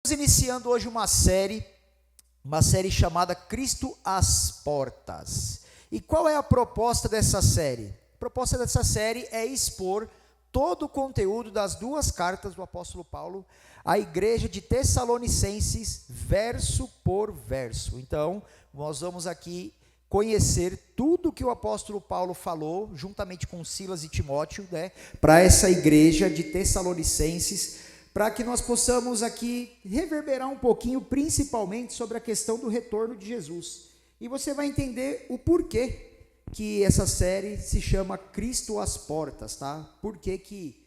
Estamos iniciando hoje uma série chamada Cristo às Portas. E qual é a proposta dessa série? A proposta dessa série é expor todo o conteúdo das duas cartas do apóstolo Paulo à igreja de Tessalonicenses, verso por verso. Então, nós vamos aqui conhecer tudo que o apóstolo Paulo falou, juntamente com Silas e Timóteo, para essa igreja de Tessalonicenses, para que nós possamos aqui reverberar um pouquinho, principalmente sobre a questão do retorno de Jesus. E você vai entender o porquê que essa série se chama Cristo às Portas, tá? Por que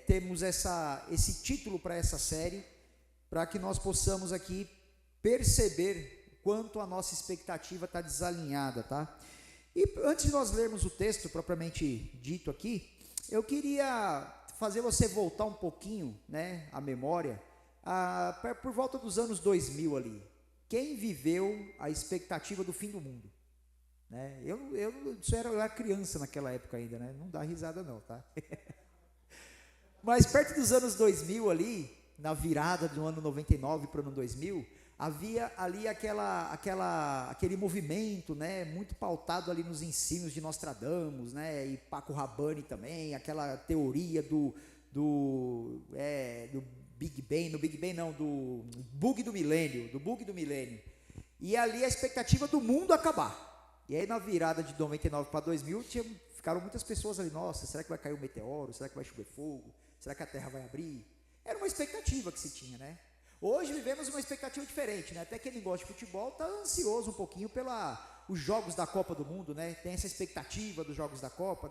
temos esse título para essa série, para que nós possamos aqui perceber quanto a nossa expectativa está desalinhada, tá? E antes de nós lermos o texto propriamente dito aqui, eu queria fazer você voltar um pouquinho, a memória, por volta dos anos 2000 ali. Quem viveu a expectativa do fim do mundo? Eu era criança naquela época ainda, não dá risada não, tá? Mas perto dos anos 2000 ali, na virada do ano 99 para o ano 2000, havia ali aquele movimento, muito pautado ali nos ensinos de Nostradamus, e Paco Rabanne também, aquela teoria do Big Bang, do bug do milênio, e ali a expectativa do mundo acabar. E aí na virada de 99 para 2000, ficaram muitas pessoas ali, nossa, será que vai cair um meteoro, será que vai chover fogo, será que a terra vai abrir? Era uma expectativa que se tinha, Hoje vivemos uma expectativa diferente, Até quem não gosta de futebol está ansioso um pouquinho os jogos da Copa do Mundo, Tem essa expectativa dos jogos da Copa,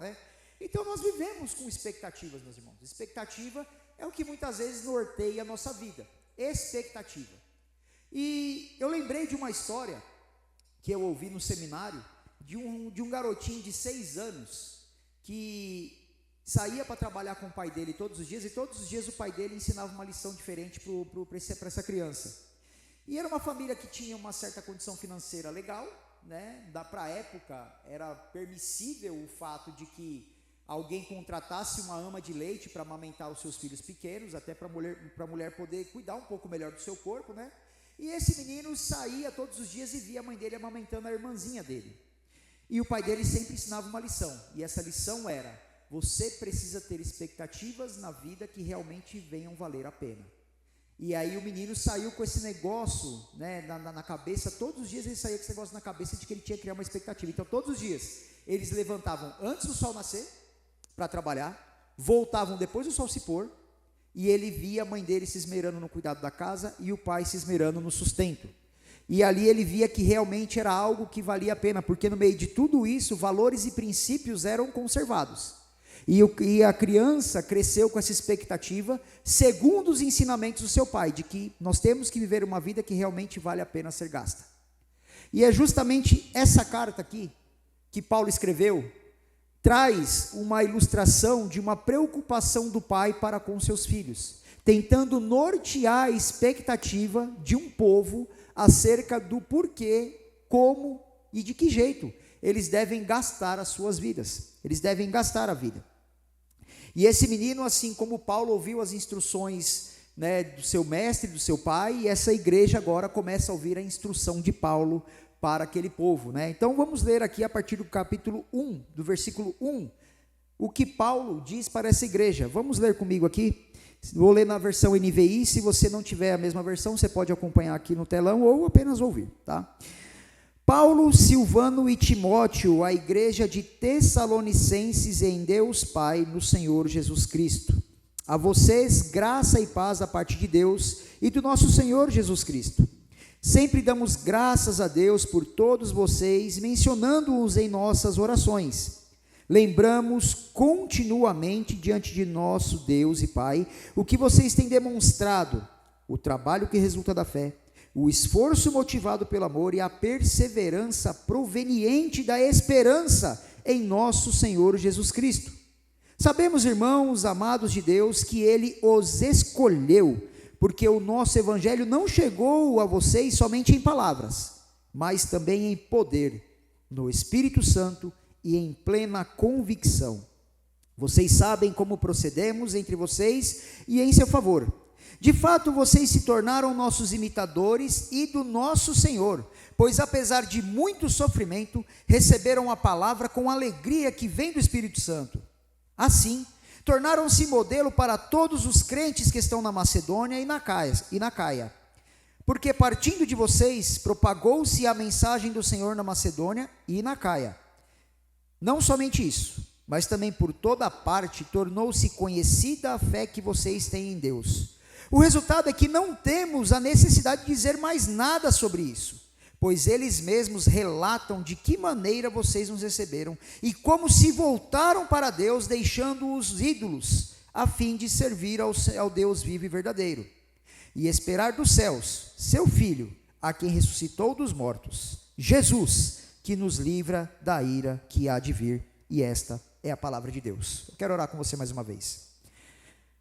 Então nós vivemos com expectativas, meus irmãos. Expectativa é o que muitas vezes norteia a nossa vida. Expectativa. E eu lembrei de uma história que eu ouvi no seminário de um garotinho de 6 anos que saía para trabalhar com o pai dele todos os dias, e todos os dias o pai dele ensinava uma lição diferente para essa criança. E era uma família que tinha uma certa condição financeira legal, Para a época era permissível o fato de que alguém contratasse uma ama de leite para amamentar os seus filhos pequenos, até para a mulher poder cuidar um pouco melhor do seu corpo, E esse menino saía todos os dias e via a mãe dele amamentando a irmãzinha dele. E o pai dele sempre ensinava uma lição, e essa lição era: você precisa ter expectativas na vida que realmente venham valer a pena. E aí o menino saiu com esse negócio, na cabeça. Todos os dias ele saía com esse negócio na cabeça de que ele tinha que criar uma expectativa. Então todos os dias eles levantavam antes do sol nascer para trabalhar, voltavam depois do sol se pôr, e ele via a mãe dele se esmerando no cuidado da casa e o pai se esmerando no sustento. E ali ele via que realmente era algo que valia a pena, porque no meio de tudo isso, valores e princípios eram conservados. E a criança cresceu com essa expectativa, segundo os ensinamentos do seu pai, de que nós temos que viver uma vida que realmente vale a pena ser gasta. E é justamente essa carta aqui, que Paulo escreveu, traz uma ilustração de uma preocupação do pai para com seus filhos, tentando nortear a expectativa de um povo acerca do porquê, como e de que jeito eles devem gastar as suas vidas, eles devem gastar a vida. E esse menino, assim como Paulo ouviu as instruções do seu mestre, do seu pai, e essa igreja agora começa a ouvir a instrução de Paulo para aquele povo, Então vamos ler aqui a partir do capítulo 1, do versículo 1, o que Paulo diz para essa igreja. Vamos ler comigo aqui. Vou ler na versão NVI. Se você não tiver a mesma versão, você pode acompanhar aqui no telão ou apenas ouvir, tá? Paulo, Silvano e Timóteo, a igreja de Tessalonicenses em Deus Pai, no Senhor Jesus Cristo. A vocês, graça e paz da parte de Deus e do nosso Senhor Jesus Cristo. Sempre damos graças a Deus por todos vocês, mencionando-os em nossas orações. Lembramos continuamente diante de nosso Deus e Pai o que vocês têm demonstrado, o trabalho que resulta da fé, o esforço motivado pelo amor e a perseverança proveniente da esperança em nosso Senhor Jesus Cristo. Sabemos, irmãos amados de Deus, que Ele os escolheu, porque o nosso evangelho não chegou a vocês somente em palavras, mas também em poder, no Espírito Santo e em plena convicção. Vocês sabem como procedemos entre vocês e em seu favor. De fato, vocês se tornaram nossos imitadores e do nosso Senhor, pois apesar de muito sofrimento, receberam a palavra com alegria que vem do Espírito Santo. Assim, tornaram-se modelo para todos os crentes que estão na Macedônia e na Caia. Porque partindo de vocês, propagou-se a mensagem do Senhor na Macedônia e na Caia. Não somente isso, mas também por toda parte tornou-se conhecida a fé que vocês têm em Deus. O resultado é que não temos a necessidade de dizer mais nada sobre isso, pois eles mesmos relatam de que maneira vocês nos receberam e como se voltaram para Deus, deixando os ídolos, a fim de servir ao Deus vivo e verdadeiro, e esperar dos céus seu Filho, a quem ressuscitou dos mortos, Jesus, que nos livra da ira que há de vir. E esta é a palavra de Deus. Eu quero orar com você mais uma vez.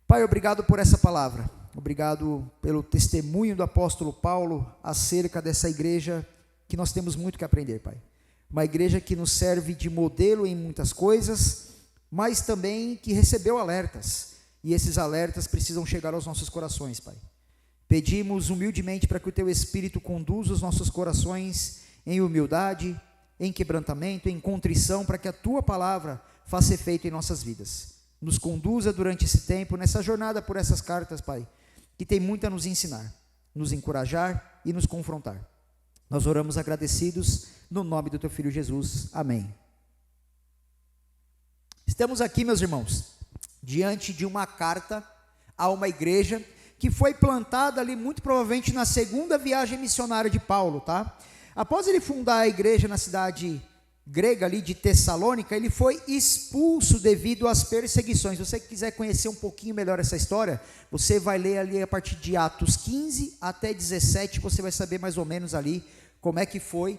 Pai, obrigado por essa palavra. Obrigado pelo testemunho do apóstolo Paulo acerca dessa igreja que nós temos muito que aprender, Pai. Uma igreja que nos serve de modelo em muitas coisas, mas também que recebeu alertas. E esses alertas precisam chegar aos nossos corações, Pai. Pedimos humildemente para que o Teu Espírito conduza os nossos corações em humildade, em quebrantamento, em contrição, para que a Tua palavra faça efeito em nossas vidas. Nos conduza durante esse tempo, nessa jornada por essas cartas, Pai, que tem muito a nos ensinar, nos encorajar e nos confrontar. Nós oramos agradecidos no nome do Teu Filho Jesus. Amém. Estamos aqui, meus irmãos, diante de uma carta a uma igreja que foi plantada ali muito provavelmente na segunda viagem missionária de Paulo, tá? Após ele fundar a igreja na cidade grega ali de Tessalônica, ele foi expulso devido às perseguições. Se você quiser conhecer um pouquinho melhor essa história, você vai ler ali a partir de Atos 15 até 17, você vai saber mais ou menos ali como é que foi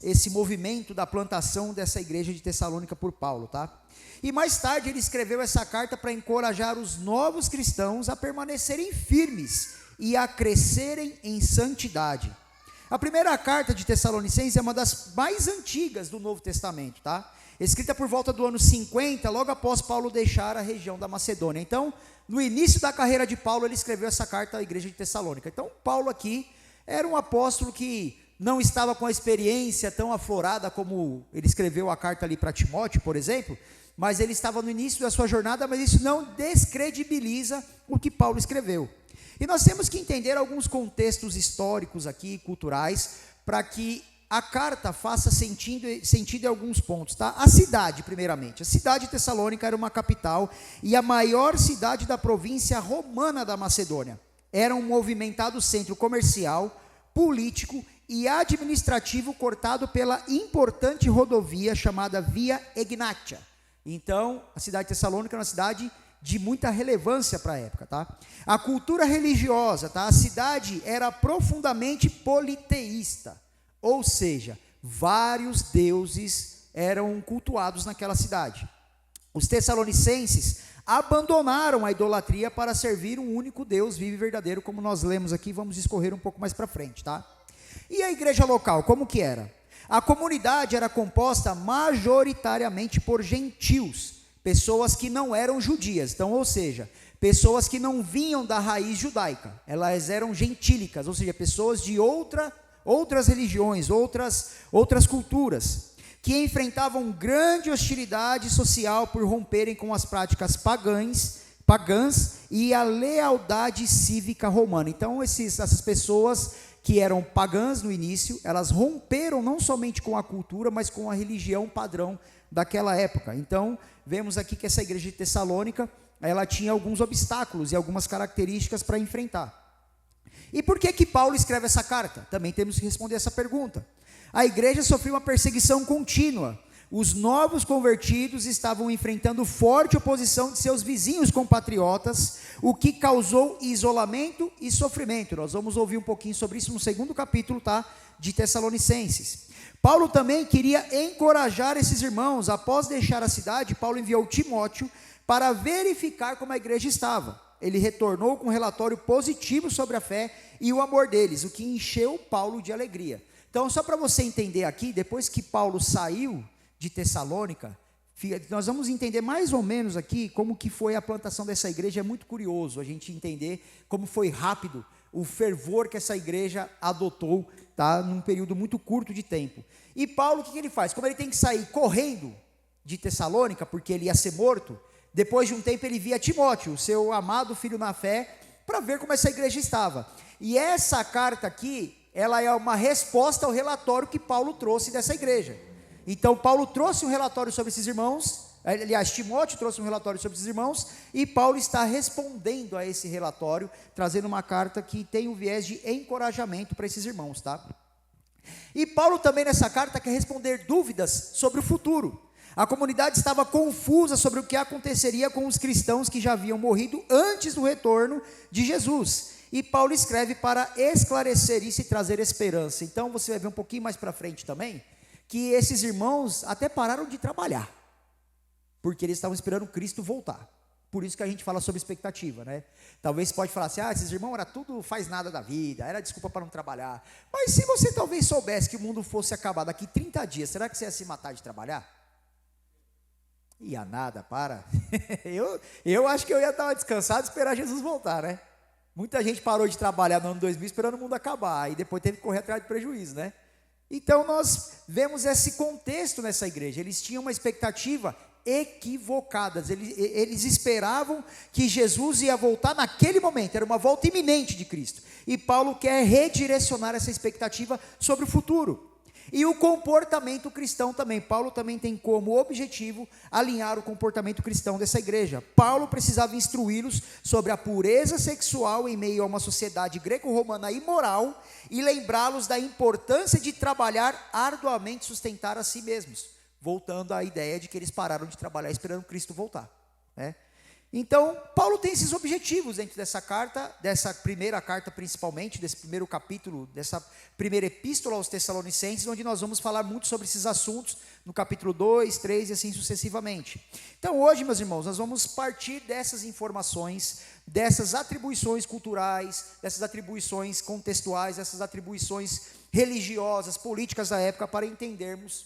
esse movimento da plantação dessa igreja de Tessalônica por Paulo, tá? E mais tarde ele escreveu essa carta para encorajar os novos cristãos a permanecerem firmes e a crescerem em santidade. A primeira carta de Tessalonicenses é uma das mais antigas do Novo Testamento, tá? Escrita por volta do ano 50, logo após Paulo deixar a região da Macedônia. Então, no início da carreira de Paulo, ele escreveu essa carta à igreja de Tessalônica. Então, Paulo aqui era um apóstolo que não estava com a experiência tão aflorada como ele escreveu a carta ali para Timóteo, por exemplo, mas ele estava no início da sua jornada, mas isso não descredibiliza o que Paulo escreveu. E nós temos que entender alguns contextos históricos aqui, culturais, para que a carta faça sentido em alguns pontos, tá? A cidade, primeiramente. A cidade de Tessalônica era uma capital e a maior cidade da província romana da Macedônia. Era um movimentado centro comercial, político e administrativo cortado pela importante rodovia chamada Via Egnatia. Então, a cidade de Tessalônica era uma cidade de muita relevância para a época, tá? A cultura religiosa, tá? A cidade era profundamente politeísta, ou seja, vários deuses eram cultuados naquela cidade. Os tessalonicenses abandonaram a idolatria para servir um único Deus vivo e verdadeiro, como nós lemos aqui, vamos discorrer um pouco mais para frente, tá? E a igreja local, como que era? A comunidade era composta majoritariamente por gentios, pessoas que não eram judias, então, ou seja, pessoas que não vinham da raiz judaica, elas eram gentílicas, ou seja, pessoas de outras religiões, outras culturas, que enfrentavam grande hostilidade social por romperem com as práticas pagãs e a lealdade cívica romana. Então, essas pessoas que eram pagãs no início, elas romperam não somente com a cultura, mas com a religião padrão daquela época. Então, vemos aqui que essa igreja de Tessalônica, ela tinha alguns obstáculos e algumas características para enfrentar. E por que Paulo escreve essa carta? Também temos que responder essa pergunta. A igreja sofreu uma perseguição contínua. Os novos convertidos estavam enfrentando forte oposição de seus vizinhos compatriotas, o que causou isolamento e sofrimento. Nós vamos ouvir um pouquinho sobre isso no segundo capítulo, tá, de Tessalonicenses. Paulo também queria encorajar esses irmãos. Após deixar a cidade, Paulo enviou Timóteo para verificar como a igreja estava. Ele retornou com um relatório positivo sobre a fé e o amor deles, o que encheu Paulo de alegria. Então, só para você entender aqui, depois que Paulo saiu de Tessalônica, Nós vamos entender mais ou menos aqui como que foi a plantação dessa igreja. É muito curioso a gente entender como foi rápido o fervor que essa igreja adotou, tá, num período muito curto de tempo. E Paulo, o que ele faz? Como ele tem que sair correndo de Tessalônica, porque ele ia ser morto, depois de um tempo ele via Timóteo, o seu amado filho na fé, para ver como essa igreja estava. E essa carta aqui, ela é uma resposta ao relatório que Paulo trouxe dessa igreja. Então Paulo trouxe um relatório sobre esses irmãos, aliás, Timóteo trouxe um relatório sobre esses irmãos, e Paulo está respondendo a esse relatório, trazendo uma carta que tem o viés de encorajamento para esses irmãos, tá? E Paulo também nessa carta quer responder dúvidas sobre o futuro. A comunidade estava confusa sobre o que aconteceria com os cristãos que já haviam morrido antes do retorno de Jesus. E Paulo escreve para esclarecer isso e trazer esperança. Então você vai ver um pouquinho mais para frente também, que esses irmãos até pararam de trabalhar, porque eles estavam esperando Cristo voltar. Por isso que a gente fala sobre expectativa, né? Talvez você pode falar assim, esses irmãos era tudo faz nada da vida, era desculpa para não trabalhar. Mas se você talvez soubesse que o mundo fosse acabar daqui 30 dias, será que você ia se matar de trabalhar? Ia nada, para. eu acho que eu ia estar descansado e esperar Jesus voltar, né? Muita gente parou de trabalhar no ano 2000 esperando o mundo acabar, e depois teve que correr atrás de prejuízo, né? Então nós vemos esse contexto nessa igreja. Eles tinham uma expectativa equivocada. Eles esperavam que Jesus ia voltar naquele momento, era uma volta iminente de Cristo. E Paulo quer redirecionar essa expectativa sobre o futuro. E o comportamento cristão também. Paulo também tem como objetivo alinhar o comportamento cristão dessa igreja. Paulo precisava instruí-los sobre a pureza sexual em meio a uma sociedade greco-romana imoral e lembrá-los da importância de trabalhar arduamente, sustentar a si mesmos. Voltando à ideia de que eles pararam de trabalhar esperando Cristo voltar, né? Então, Paulo tem esses objetivos dentro dessa carta, dessa primeira carta principalmente, desse primeiro capítulo, dessa primeira epístola aos Tessalonicenses, onde nós vamos falar muito sobre esses assuntos, no capítulo 2, 3 e assim sucessivamente. Então hoje, meus irmãos, nós vamos partir dessas informações, dessas atribuições culturais, dessas atribuições contextuais, dessas atribuições religiosas, políticas da época, para entendermos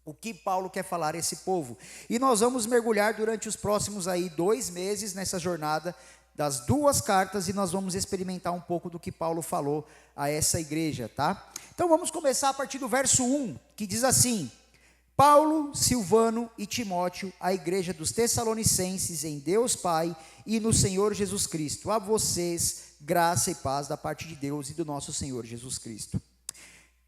o que Paulo quer falar a esse povo. E nós vamos mergulhar durante os próximos 2 meses nessa jornada das 2 cartas, e nós vamos experimentar um pouco do que Paulo falou a essa igreja, tá? Então vamos começar a partir do verso 1, que diz assim: Paulo, Silvano e Timóteo, a igreja dos Tessalonicenses em Deus Pai e no Senhor Jesus Cristo, a vocês graça e paz da parte de Deus e do nosso Senhor Jesus Cristo.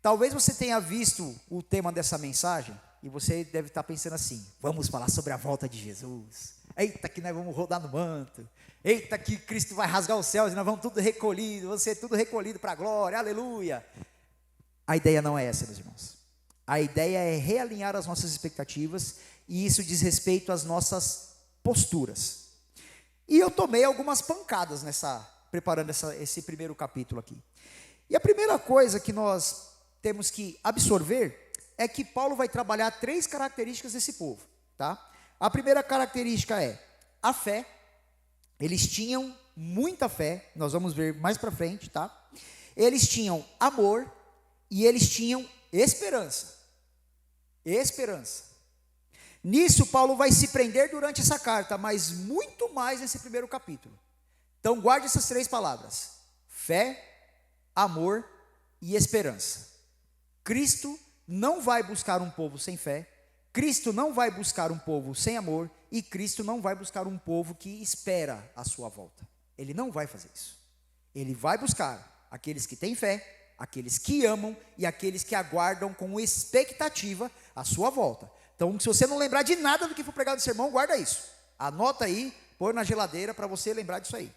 Talvez você tenha visto o tema dessa mensagem, e você deve estar pensando assim: vamos falar sobre a volta de Jesus. Eita que nós vamos rodar no manto. Eita que Cristo vai rasgar os céus e nós vamos tudo recolhido, vamos ser tudo recolhido para a glória, aleluia. A ideia não é essa, meus irmãos. A ideia é realinhar as nossas expectativas, e isso diz respeito às nossas posturas. E eu tomei algumas pancadas preparando esse primeiro capítulo aqui. E a primeira coisa que nós temos que absorver é que Paulo vai trabalhar 3 características desse povo, tá? A primeira característica é a fé. Eles tinham muita fé, nós vamos ver mais para frente, tá? Eles tinham amor e eles tinham esperança. Esperança. Nisso Paulo vai se prender durante essa carta, mas muito mais nesse primeiro capítulo. Então guarde essas 3 palavras: fé, amor e esperança. Cristo não vai buscar um povo sem fé, Cristo não vai buscar um povo sem amor, e Cristo não vai buscar um povo que espera a sua volta. Ele não vai fazer isso. Ele vai buscar aqueles que têm fé, aqueles que amam e aqueles que aguardam com expectativa a sua volta. Então, se você não lembrar de nada do que foi pregado no sermão, guarda isso. Anota aí, põe na geladeira para você lembrar disso aí.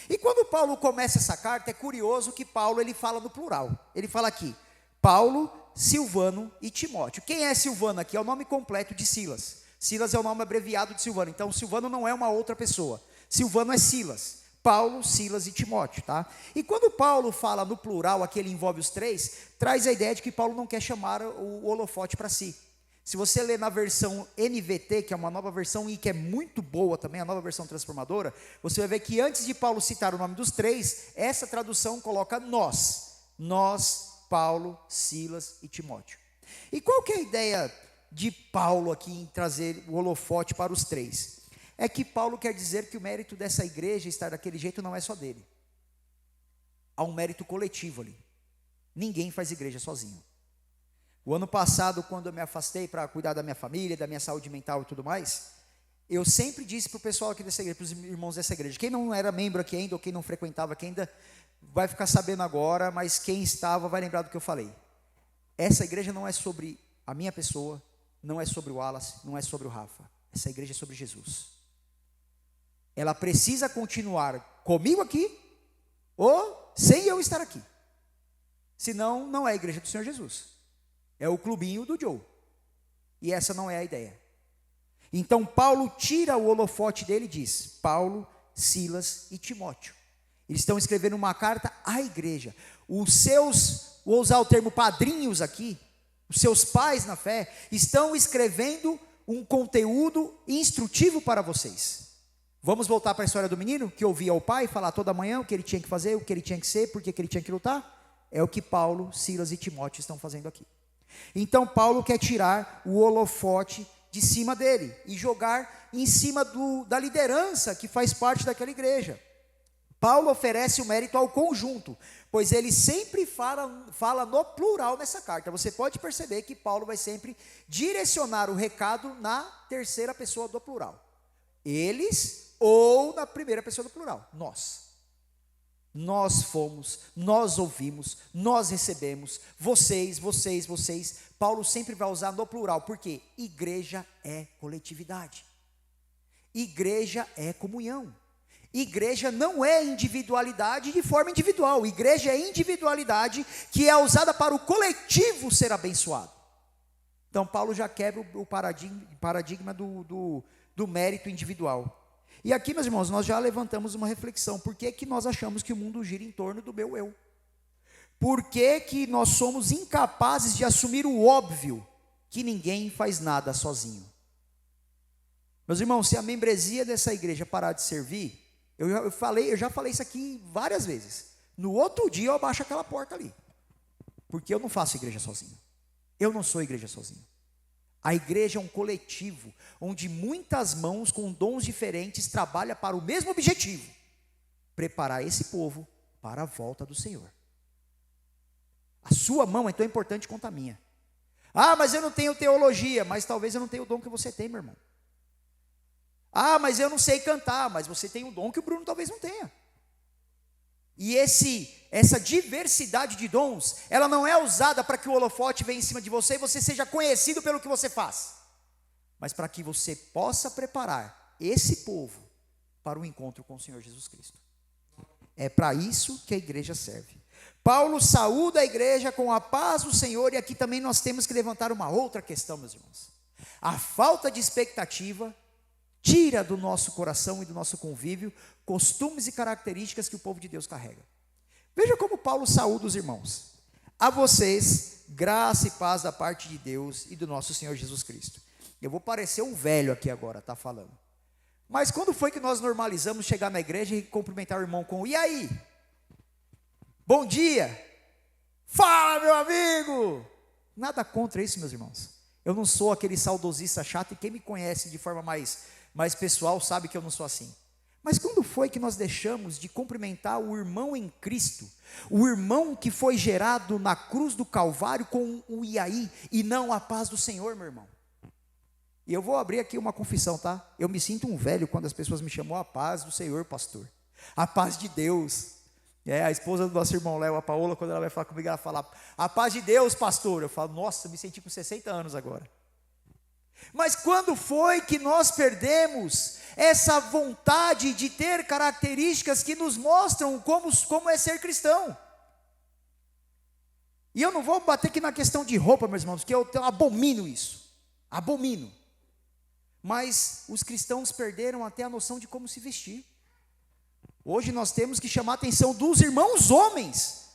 E quando Paulo começa essa carta, é curioso que Paulo ele fala no plural. Ele fala aqui: Paulo, Silvano e Timóteo. Quem é Silvano aqui? É o nome completo de Silas. Silas é o nome abreviado de Silvano. Então, Silvano não é uma outra pessoa. Silvano é Silas. Paulo, Silas e Timóteo, tá? E quando Paulo fala no plural, aqui ele envolve os 3, traz a ideia de que Paulo não quer chamar o holofote para si. Se você ler na versão NVT, que é uma nova versão e que é muito boa também, a nova versão transformadora, você vai ver que antes de Paulo citar o nome dos 3, essa tradução coloca nós, Paulo, Silas e Timóteo. E qual que é a ideia de Paulo aqui em trazer o holofote para os três? É que Paulo quer dizer que o mérito dessa igreja estar daquele jeito não é só dele. Há um mérito coletivo ali. Ninguém faz igreja sozinho. O ano passado, quando eu me afastei para cuidar da minha família, da minha saúde mental e tudo mais, eu sempre disse para o pessoal aqui dessa igreja, para os irmãos dessa igreja, quem não era membro aqui ainda, ou quem não frequentava aqui ainda, vai ficar sabendo agora, mas quem estava vai lembrar do que eu falei. Essa igreja não é sobre a minha pessoa, não é sobre o Wallace, não é sobre o Rafa. Essa igreja é sobre Jesus. Ela precisa continuar comigo aqui, ou sem eu estar aqui. Senão, não é a igreja do Senhor Jesus. É o clubinho do Joe. E essa não é a ideia. Então, Paulo tira o holofote dele e diz: Paulo, Silas e Timóteo. Eles estão escrevendo uma carta à igreja. Os seus, vou usar o termo padrinhos aqui, os seus pais na fé, estão escrevendo um conteúdo instrutivo para vocês. Vamos voltar para a história do menino, que ouvia o pai falar toda manhã o que ele tinha que fazer, o que ele tinha que ser, por que ele tinha que lutar? É o que Paulo, Silas e Timóteo estão fazendo aqui. Então Paulo quer tirar o holofote de cima dele e jogar em cima da liderança que faz parte daquela igreja. Paulo oferece o mérito ao conjunto, pois ele sempre fala no plural nessa carta. Você pode perceber que Paulo vai sempre direcionar o recado na terceira pessoa do plural. Eles ou na primeira pessoa do plural, nós. Nós fomos, nós ouvimos, nós recebemos, vocês. Paulo sempre vai usar no plural, porque igreja é coletividade. Igreja é comunhão. Igreja não é individualidade de forma individual. Igreja é individualidade que é usada para o coletivo ser abençoado. Então Paulo já quebra o paradigma do mérito individual. E aqui, meus irmãos, nós já levantamos uma reflexão. Por que que nós achamos que o mundo gira em torno do meu eu? Por que que nós somos incapazes de assumir o óbvio, que ninguém faz nada sozinho? Meus irmãos, se a membresia dessa igreja parar de servir, eu já falei isso aqui várias vezes. No outro dia eu abaixo aquela porta ali. Porque eu não faço igreja sozinho. Eu não sou igreja sozinho. A igreja é um coletivo, onde muitas mãos com dons diferentes trabalham para o mesmo objetivo: preparar esse povo para a volta do Senhor. A sua mão é tão importante quanto a minha. Ah, mas eu não tenho teologia. Mas talvez eu não tenha o dom que você tem, meu irmão. Ah, mas eu não sei cantar. Mas você tem um dom que o Bruno talvez não tenha. E essa diversidade de dons, ela não é usada para que o holofote venha em cima de você e você seja conhecido pelo que você faz, mas para que você possa preparar esse povo para o encontro com o Senhor Jesus Cristo. É para isso que a igreja serve. Paulo saúda a igreja com a paz do Senhor, e aqui também nós temos que levantar uma outra questão, meus irmãos. A falta de expectativa tira do nosso coração e do nosso convívio costumes e características que o povo de Deus carrega. Veja como Paulo saúda os irmãos. A vocês, graça e paz da parte de Deus e do nosso Senhor Jesus Cristo. Eu vou parecer um velho aqui agora, tá falando. Mas quando foi que nós normalizamos chegar na igreja e cumprimentar o irmão com: e aí? Bom dia! Fala, meu amigo! Nada contra isso, meus irmãos. Eu não sou aquele saudosista chato, e quem me conhece de forma mais pessoal sabe que eu não sou assim. Mas quando foi que nós deixamos de cumprimentar o irmão em Cristo, o irmão que foi gerado na cruz do Calvário com o Iaí, e não a paz do Senhor, meu irmão? E eu vou abrir aqui uma confissão, tá? Eu me sinto um velho quando as pessoas me chamam a paz do Senhor, pastor. A paz de Deus. A esposa do nosso irmão Léo, a Paola, quando ela vai falar comigo, ela fala: a paz de Deus, pastor. Eu falo: nossa, eu me senti com 60 anos agora. Mas quando foi que nós perdemos essa vontade de ter características que nos mostram como é ser cristão? E eu não vou bater aqui na questão de roupa, meus irmãos, porque eu abomino isso. Abomino. Mas os cristãos perderam até a noção de como se vestir. Hoje nós temos que chamar a atenção dos irmãos homens,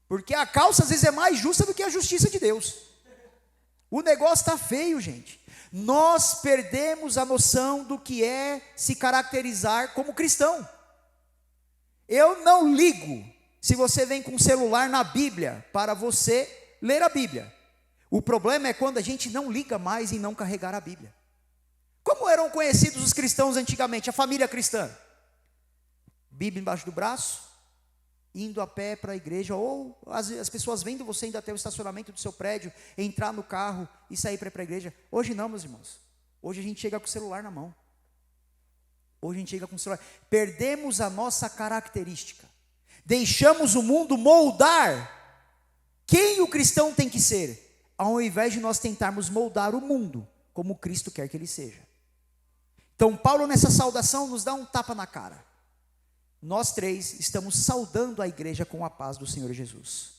porque a calça às vezes é mais justa do que a justiça de Deus. O negócio está feio, gente. Nós perdemos a noção do que é se caracterizar como cristão. Eu não ligo se você vem com o celular na Bíblia para você ler a Bíblia. O problema é quando a gente não liga mais em não carregar a Bíblia. Como eram conhecidos os cristãos antigamente, a família cristã? Bíblia embaixo do braço, indo a pé para a igreja, ou as pessoas vendo você indo até o estacionamento do seu prédio, entrar no carro e sair para ir para a igreja. Hoje não, meus irmãos. Hoje a gente chega com o celular na mão. Hoje a gente chega com o celular. Perdemos a nossa característica. Deixamos o mundo moldar quem o cristão tem que ser, ao invés de nós tentarmos moldar o mundo como Cristo quer que ele seja. Então Paulo nessa saudação nos dá um tapa na cara. Nós três estamos saudando a igreja com a paz do Senhor Jesus.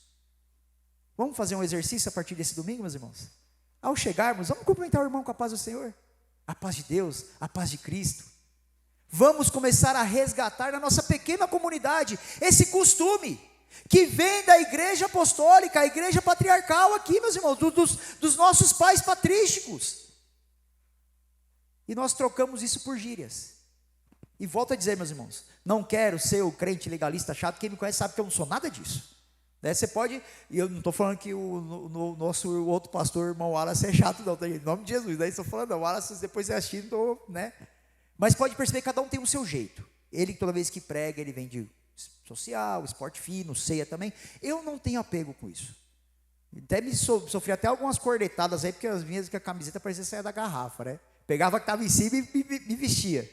Vamos fazer um exercício a partir desse domingo, meus irmãos? Ao chegarmos, vamos cumprimentar o irmão com a paz do Senhor? A paz de Deus, a paz de Cristo. Vamos começar a resgatar na nossa pequena comunidade esse costume que vem da igreja apostólica, a igreja patriarcal aqui, meus irmãos, dos nossos pais patrísticos. E nós trocamos isso por gírias. E volto a dizer, meus irmãos, não quero ser o crente legalista chato, quem me conhece sabe que eu não sou nada disso. Você pode, e eu não estou falando que o nosso outro pastor, irmão Wallace, é chato não, tá, em nome de Jesus, daí estou falando, não, Wallace depois é assistindo, né? Mas pode perceber que cada um tem o seu jeito. Ele toda vez que prega, ele vem de social, esporte fino, ceia também. Eu não tenho apego com isso. Até sofri até algumas cornetadas aí, porque as minhas que a camiseta parecia sair da garrafa, né? Pegava que estava em cima e me vestia.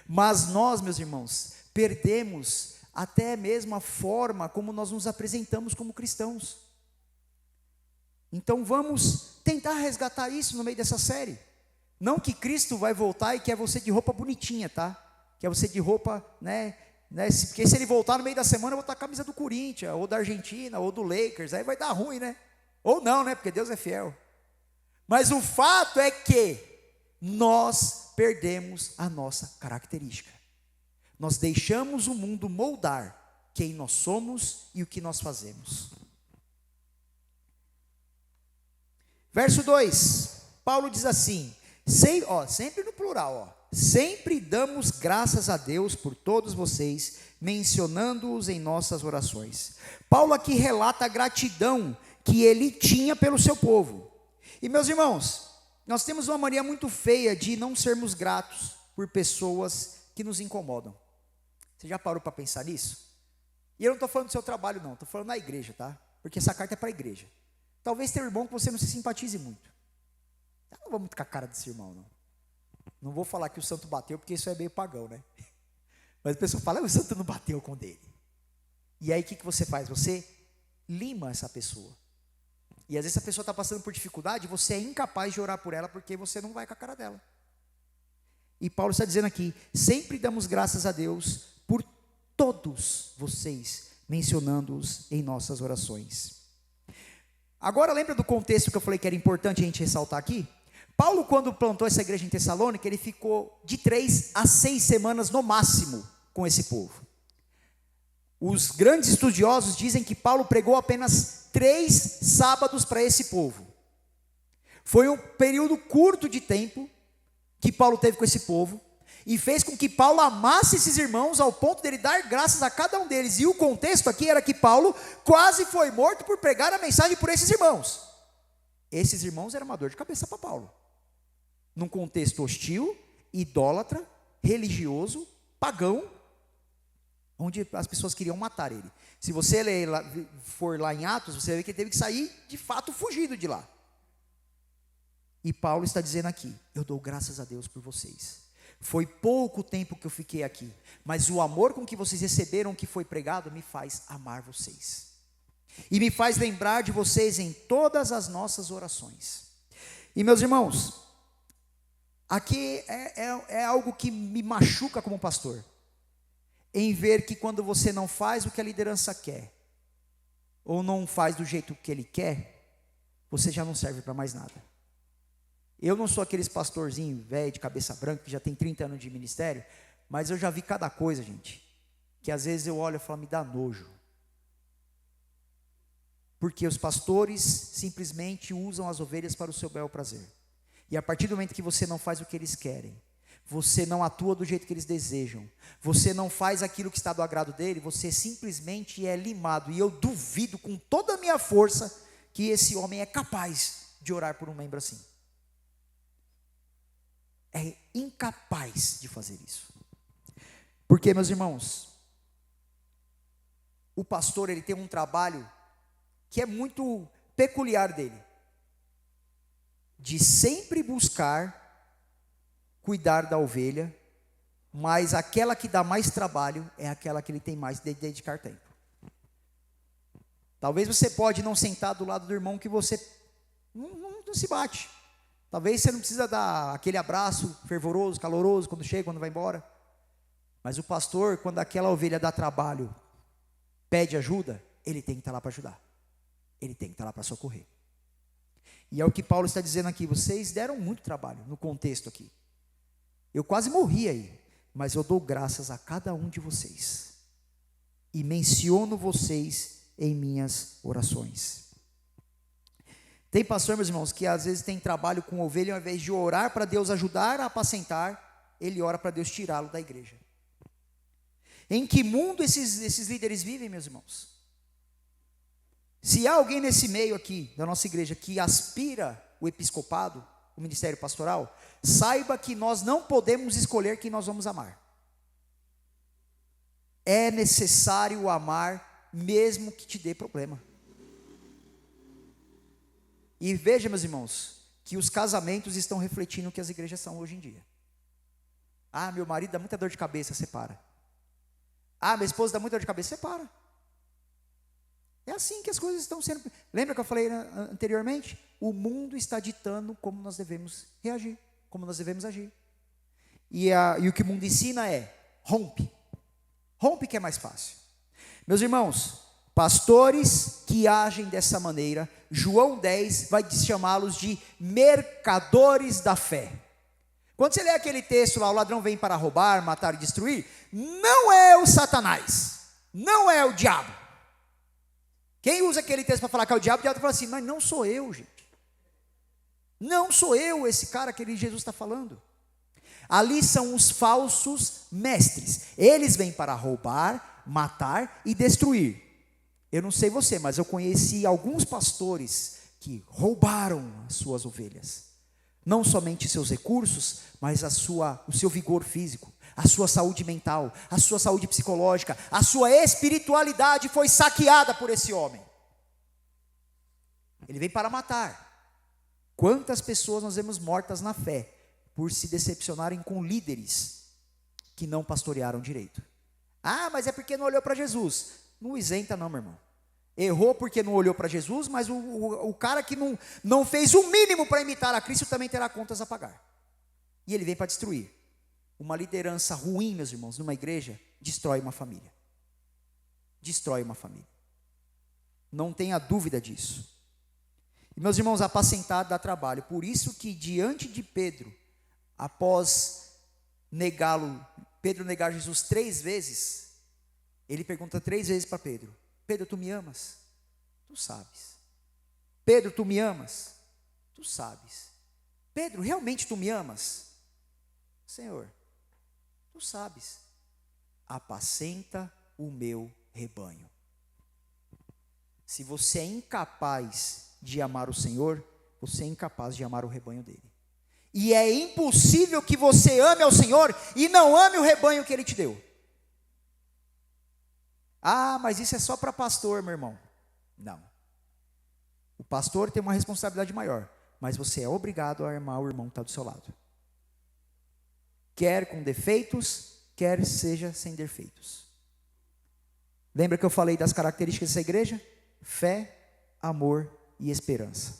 Mas nós, meus irmãos, perdemos até mesmo a forma como nós nos apresentamos como cristãos. Então vamos tentar resgatar isso no meio dessa série. Não que Cristo vai voltar e quer você de roupa bonitinha, tá? Quer você de roupa, né? Porque se ele voltar no meio da semana, eu vou estar a camisa do Corinthians, ou da Argentina, ou do Lakers, aí vai dar ruim, né? Ou não, né? Porque Deus é fiel. Mas o fato é que nós perdemos a nossa característica. Nós deixamos o mundo moldar quem nós somos e o que nós fazemos. Verso 2, Paulo diz assim, sempre no plural, sempre damos graças a Deus por todos vocês, mencionando-os em nossas orações. Paulo aqui relata a gratidão que ele tinha pelo seu povo. E meus irmãos, nós temos uma mania muito feia de não sermos gratos por pessoas que nos incomodam. Você já parou para pensar nisso? E eu não estou falando do seu trabalho não, estou falando na igreja, tá? Porque essa carta é para a igreja. Talvez tenha um irmão que você não se simpatize muito. Eu não vou muito com a cara desse irmão, não. Não vou falar que o santo bateu, porque isso é meio pagão, né? Mas a pessoa fala, o santo não bateu com dele. E aí o que você faz? Você lima essa pessoa. E às vezes a pessoa está passando por dificuldade, você é incapaz de orar por ela, porque você não vai com a cara dela. E Paulo está dizendo aqui, sempre damos graças a Deus por todos vocês, mencionando-os em nossas orações. Agora lembra do contexto que eu falei que era importante a gente ressaltar aqui? Paulo, quando plantou essa igreja em Tessalônica, ele ficou de 3 a 6 semanas no máximo com esse povo. Os grandes estudiosos dizem que Paulo pregou apenas 3 sábados para esse povo. Foi um período curto de tempo que Paulo teve com esse povo, e fez com que Paulo amasse esses irmãos ao ponto de ele dar graças a cada um deles. E o contexto aqui era que Paulo quase foi morto por pregar a mensagem por esses irmãos. Esses irmãos eram uma dor de cabeça para Paulo. Num contexto hostil, idólatra, religioso, pagão, onde as pessoas queriam matar ele. Se você for lá em Atos, você vai ver que ele teve que sair, de fato, fugido de lá. E Paulo está dizendo aqui, eu dou graças a Deus por vocês. Foi pouco tempo que eu fiquei aqui, mas o amor com que vocês receberam o que foi pregado me faz amar vocês. E me faz lembrar de vocês em todas as nossas orações. E meus irmãos, aqui é algo que me machuca como pastor, em ver que quando você não faz o que a liderança quer, ou não faz do jeito que ele quer, você já não serve para mais nada. Eu não sou aqueles pastorzinho velho de cabeça branca que já tem 30 anos de ministério, mas eu já vi cada coisa, gente, que às vezes eu olho e falo, me dá nojo. Porque os pastores simplesmente usam as ovelhas para o seu bel prazer. E a partir do momento que você não faz o que eles querem, você não atua do jeito que eles desejam, você não faz aquilo que está do agrado dele, você simplesmente é limado. E eu duvido com toda a minha força que esse homem é capaz de orar por um membro assim. É incapaz de fazer isso. Porque, meus irmãos, o pastor, ele tem um trabalho que é muito peculiar dele, de sempre buscar cuidar da ovelha, mas aquela que dá mais trabalho é aquela que ele tem mais de dedicar tempo. Talvez você pode não sentar do lado do irmão que você não se bate. Talvez você não precisa dar aquele abraço fervoroso, caloroso, quando chega, quando vai embora. Mas o pastor, quando aquela ovelha dá trabalho, pede ajuda, ele tem que estar lá para ajudar. Ele tem que estar lá para socorrer. E é o que Paulo está dizendo aqui. Vocês deram muito trabalho no contexto aqui. Eu quase morri aí. Mas eu dou graças a cada um de vocês. E menciono vocês em minhas orações. Tem pastor, meus irmãos, que às vezes tem trabalho com ovelha, ao invés de orar para Deus ajudar a apacentar, ele ora para Deus tirá-lo da igreja. Em que mundo esses líderes vivem, meus irmãos? Se há alguém nesse meio aqui, da nossa igreja, que aspira o episcopado, o ministério pastoral, saiba que nós não podemos escolher quem nós vamos amar. É necessário amar, mesmo que te dê problema. E veja, meus irmãos, que os casamentos estão refletindo o que as igrejas são hoje em dia. Ah, meu marido dá muita dor de cabeça, separa. Ah, minha esposa dá muita dor de cabeça, separa. É assim que as coisas estão sendo. Lembra que eu falei anteriormente? O mundo está ditando como nós devemos reagir, como nós devemos agir. E o que o mundo ensina é, rompe. Rompe que é mais fácil. Meus irmãos, pastores que agem dessa maneira, João 10 vai chamá-los de mercadores da fé. Quando você lê aquele texto lá, o ladrão vem para roubar, matar e destruir, não é o Satanás, não é o diabo. Quem usa aquele texto para falar que é o diabo fala assim, mas não sou eu, gente. Não sou eu esse cara que Jesus está falando. Ali são os falsos mestres. Eles vêm para roubar, matar e destruir. Eu não sei você, mas eu conheci alguns pastores que roubaram as suas ovelhas. Não somente seus recursos, mas o seu vigor físico, a sua saúde mental, a sua saúde psicológica, a sua espiritualidade foi saqueada por esse homem. Ele vem para matar. Quantas pessoas nós vemos mortas na fé, por se decepcionarem com líderes que não pastorearam direito. Ah, mas é porque não olhou para Jesus. Não isenta não, meu irmão. Errou porque não olhou para Jesus, mas o cara que não fez o mínimo para imitar a Cristo também terá contas a pagar. E ele vem para destruir. Uma liderança ruim, meus irmãos, numa igreja, destrói uma família. Destrói uma família. Não tenha dúvida disso. E, meus irmãos, apacentar dá trabalho. Por isso que diante de Pedro, após Pedro negar Jesus 3 vezes, ele pergunta 3 vezes para Pedro: Pedro, tu me amas? Tu sabes. Pedro, tu me amas? Tu sabes. Pedro, realmente tu me amas? Senhor, tu sabes. Apacenta o meu rebanho. Se você é incapaz de amar o Senhor, você é incapaz de amar o rebanho dele. E é impossível que você ame ao Senhor e não ame o rebanho que ele te deu. Ah, mas isso é só para pastor, meu irmão. Não. O pastor tem uma responsabilidade maior, mas você é obrigado a amar o irmão que está do seu lado. Quer com defeitos, quer seja sem defeitos. Lembra que eu falei das características dessa igreja? Fé, amor e esperança.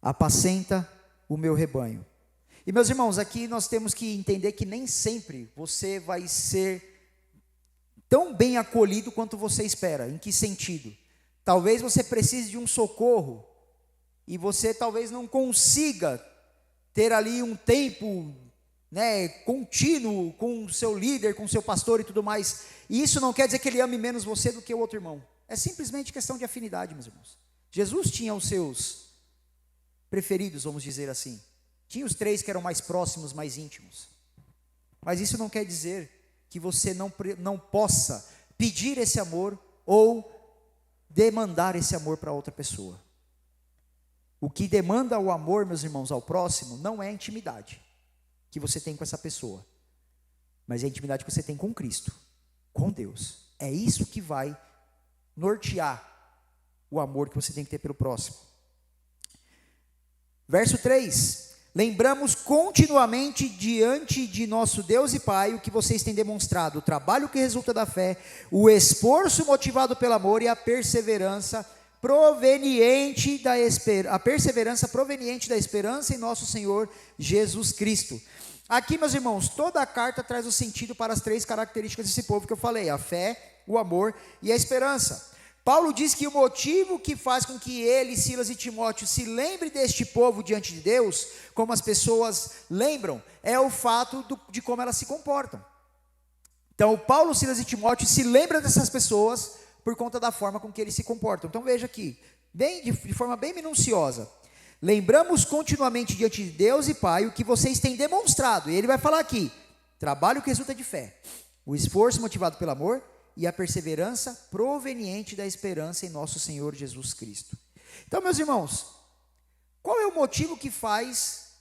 Apacenta o meu rebanho. E meus irmãos, aqui nós temos que entender que nem sempre você vai ser tão bem acolhido quanto você espera. Em que sentido? Talvez você precise de um socorro e você talvez não consiga ter ali um tempo, contínuo com o seu líder, com o seu pastor e tudo mais. E isso não quer dizer que ele ame menos você do que o outro irmão. É simplesmente questão de afinidade, meus irmãos. Jesus tinha os seus preferidos, vamos dizer assim. Tinha os 3 que eram mais próximos, mais íntimos. Mas isso não quer dizer que você não possa pedir esse amor ou demandar esse amor para outra pessoa. O que demanda o amor, meus irmãos, ao próximo, não é a intimidade que você tem com essa pessoa, mas é a intimidade que você tem com Cristo, com Deus. É isso que vai nortear o amor que você tem que ter pelo próximo. Verso 3: lembramos continuamente diante de nosso Deus e Pai o que vocês têm demonstrado, o trabalho que resulta da fé, o esforço motivado pelo amor e a perseverança proveniente da esperança em nosso Senhor Jesus Cristo. Aqui, meus irmãos, toda a carta traz o sentido para as 3 características desse povo que eu falei: a fé, o amor e a esperança. Paulo diz que o motivo que faz com que ele, Silas e Timóteo se lembrem deste povo diante de Deus, como as pessoas lembram, é o fato de como elas se comportam. Então, Paulo, Silas e Timóteo se lembram dessas pessoas por conta da forma com que eles se comportam. Então veja aqui, de forma bem minuciosa: lembramos continuamente diante de Deus e Pai o que vocês têm demonstrado. E ele vai falar aqui: trabalho que resulta de fé, o esforço motivado pelo amor e a perseverança proveniente da esperança em nosso Senhor Jesus Cristo. Então, meus irmãos, qual é o motivo que faz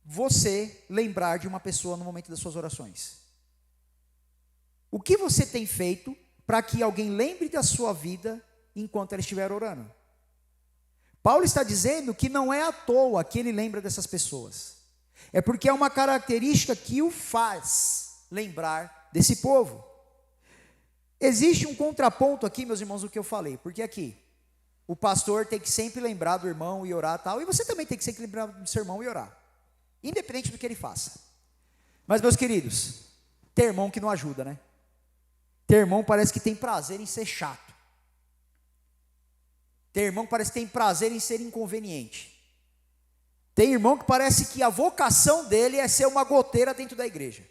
você lembrar de uma pessoa no momento das suas orações? O que você tem feito para que alguém lembre da sua vida enquanto ela estiver orando? Paulo está dizendo que não é à toa que ele lembra dessas pessoas, é porque é uma característica que o faz lembrar desse povo. Existe um contraponto aqui, meus irmãos, do que eu falei, porque aqui o pastor tem que sempre lembrar do irmão e orar tal, e você também tem que sempre lembrar do seu irmão e orar, independente do que ele faça. Mas, meus queridos, tem irmão que não ajuda, né? Tem irmão que parece que tem prazer em ser chato. Tem irmão que parece que tem prazer em ser inconveniente. Tem irmão que parece que a vocação dele é ser uma goteira dentro da igreja.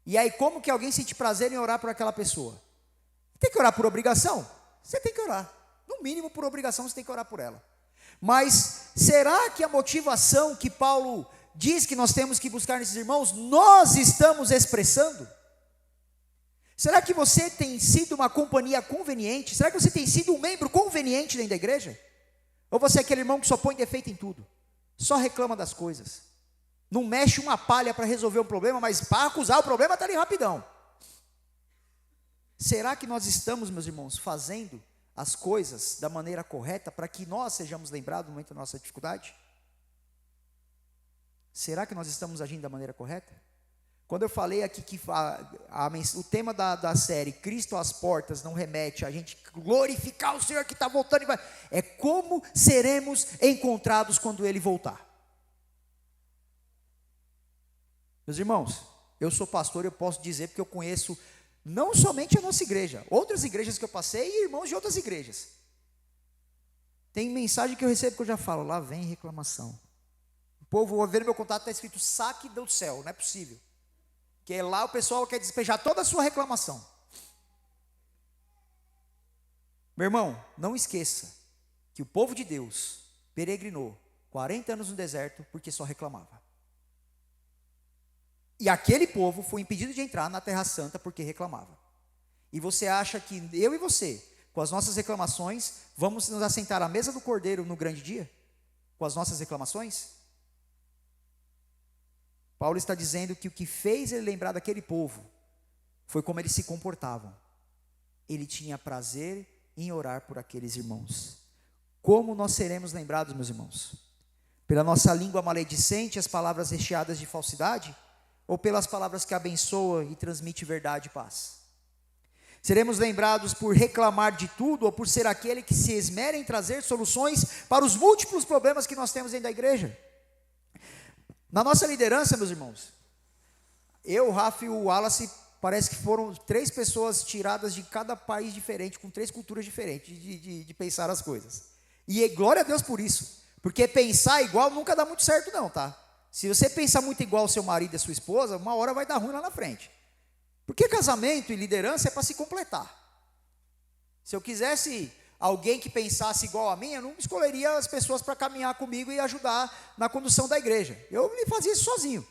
E aí, como que alguém sente prazer em orar por aquela pessoa? Tem que orar por obrigação? Você tem que orar. No mínimo, por obrigação, você tem que orar por ela. Mas será que a motivação que Paulo diz que nós temos que buscar nesses irmãos, nós estamos expressando? Será que você tem sido uma companhia conveniente? Será que você tem sido um membro conveniente dentro da igreja? Ou você é aquele irmão que só põe defeito em tudo? Só reclama das coisas? Não mexe uma palha para resolver um problema, mas para acusar o problema está ali rapidão. Será que nós estamos, meus irmãos, fazendo as coisas da maneira correta para que nós sejamos lembrados no momento da nossa dificuldade? Será que nós estamos agindo da maneira correta? Quando eu falei aqui que o tema da série Cristo às portas não remete a gente glorificar o Senhor que está voltando, é como seremos encontrados quando Ele voltar. Meus irmãos, eu sou pastor e eu posso dizer porque eu conheço não somente a nossa igreja, outras igrejas que eu passei e irmãos de outras igrejas. Tem mensagem que eu recebo que eu já falo, lá vem reclamação. O povo, vou ver no meu contato, está escrito saque do céu, não é possível. Porque lá o pessoal quer despejar toda a sua reclamação. Meu irmão, não esqueça que o povo de Deus peregrinou 40 anos no deserto porque só reclamava. E aquele povo foi impedido de entrar na Terra Santa porque reclamava. E você acha que eu e você, com as nossas reclamações, vamos nos assentar à mesa do Cordeiro no grande dia? Com as nossas reclamações? Paulo está dizendo que o que fez ele lembrar daquele povo foi como eles se comportavam. Ele tinha prazer em orar por aqueles irmãos. Como nós seremos lembrados, meus irmãos? Pela nossa língua maledicente, as palavras recheadas de falsidade? Ou pelas palavras que abençoam e transmitem verdade e paz? Seremos lembrados por reclamar de tudo ou por ser aquele que se esmera em trazer soluções para os múltiplos problemas que nós temos dentro da igreja? Na nossa liderança, meus irmãos, eu, o Rafa e o Wallace, parece que foram 3 pessoas tiradas de cada país diferente, com 3 culturas diferentes de pensar as coisas. E glória a Deus por isso, porque pensar igual nunca dá muito certo não, tá? Se você pensar muito igual ao seu marido e a sua esposa, uma hora vai dar ruim lá na frente. Porque casamento e liderança é para se completar. Se eu quisesse alguém que pensasse igual a mim, eu não escolheria as pessoas para caminhar comigo e ajudar na condução da igreja. Eu fazia isso sozinho.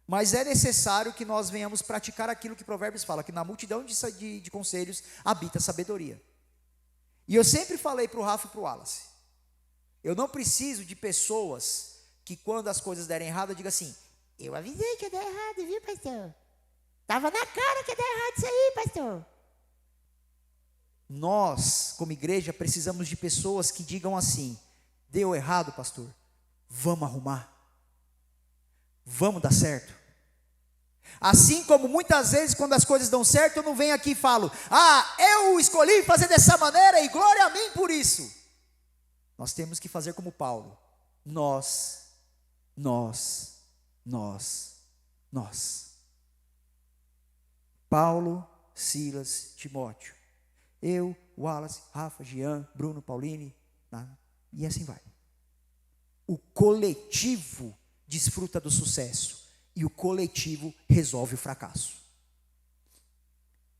Mas é necessário que nós venhamos praticar aquilo que Provérbios fala, que na multidão de conselhos habita a sabedoria. E eu sempre falei para o Rafa e para o Wallace, Eu não preciso de pessoas que quando as coisas derem errado, eu diga assim, eu avisei que ia dar errado, viu, pastor? Estava na cara que ia dar errado isso aí, pastor. Nós, como igreja, precisamos de pessoas que digam assim, deu errado, pastor, vamos arrumar, vamos dar certo. Assim como muitas vezes quando as coisas dão certo, eu não venho aqui e falo, eu escolhi fazer dessa maneira e glória a mim por isso. Nós temos que fazer como Paulo, nós. Paulo, Silas, Timóteo, eu, Wallace, Rafa, Jean, Bruno, Pauline, e assim vai. O coletivo desfruta do sucesso e o coletivo resolve o fracasso.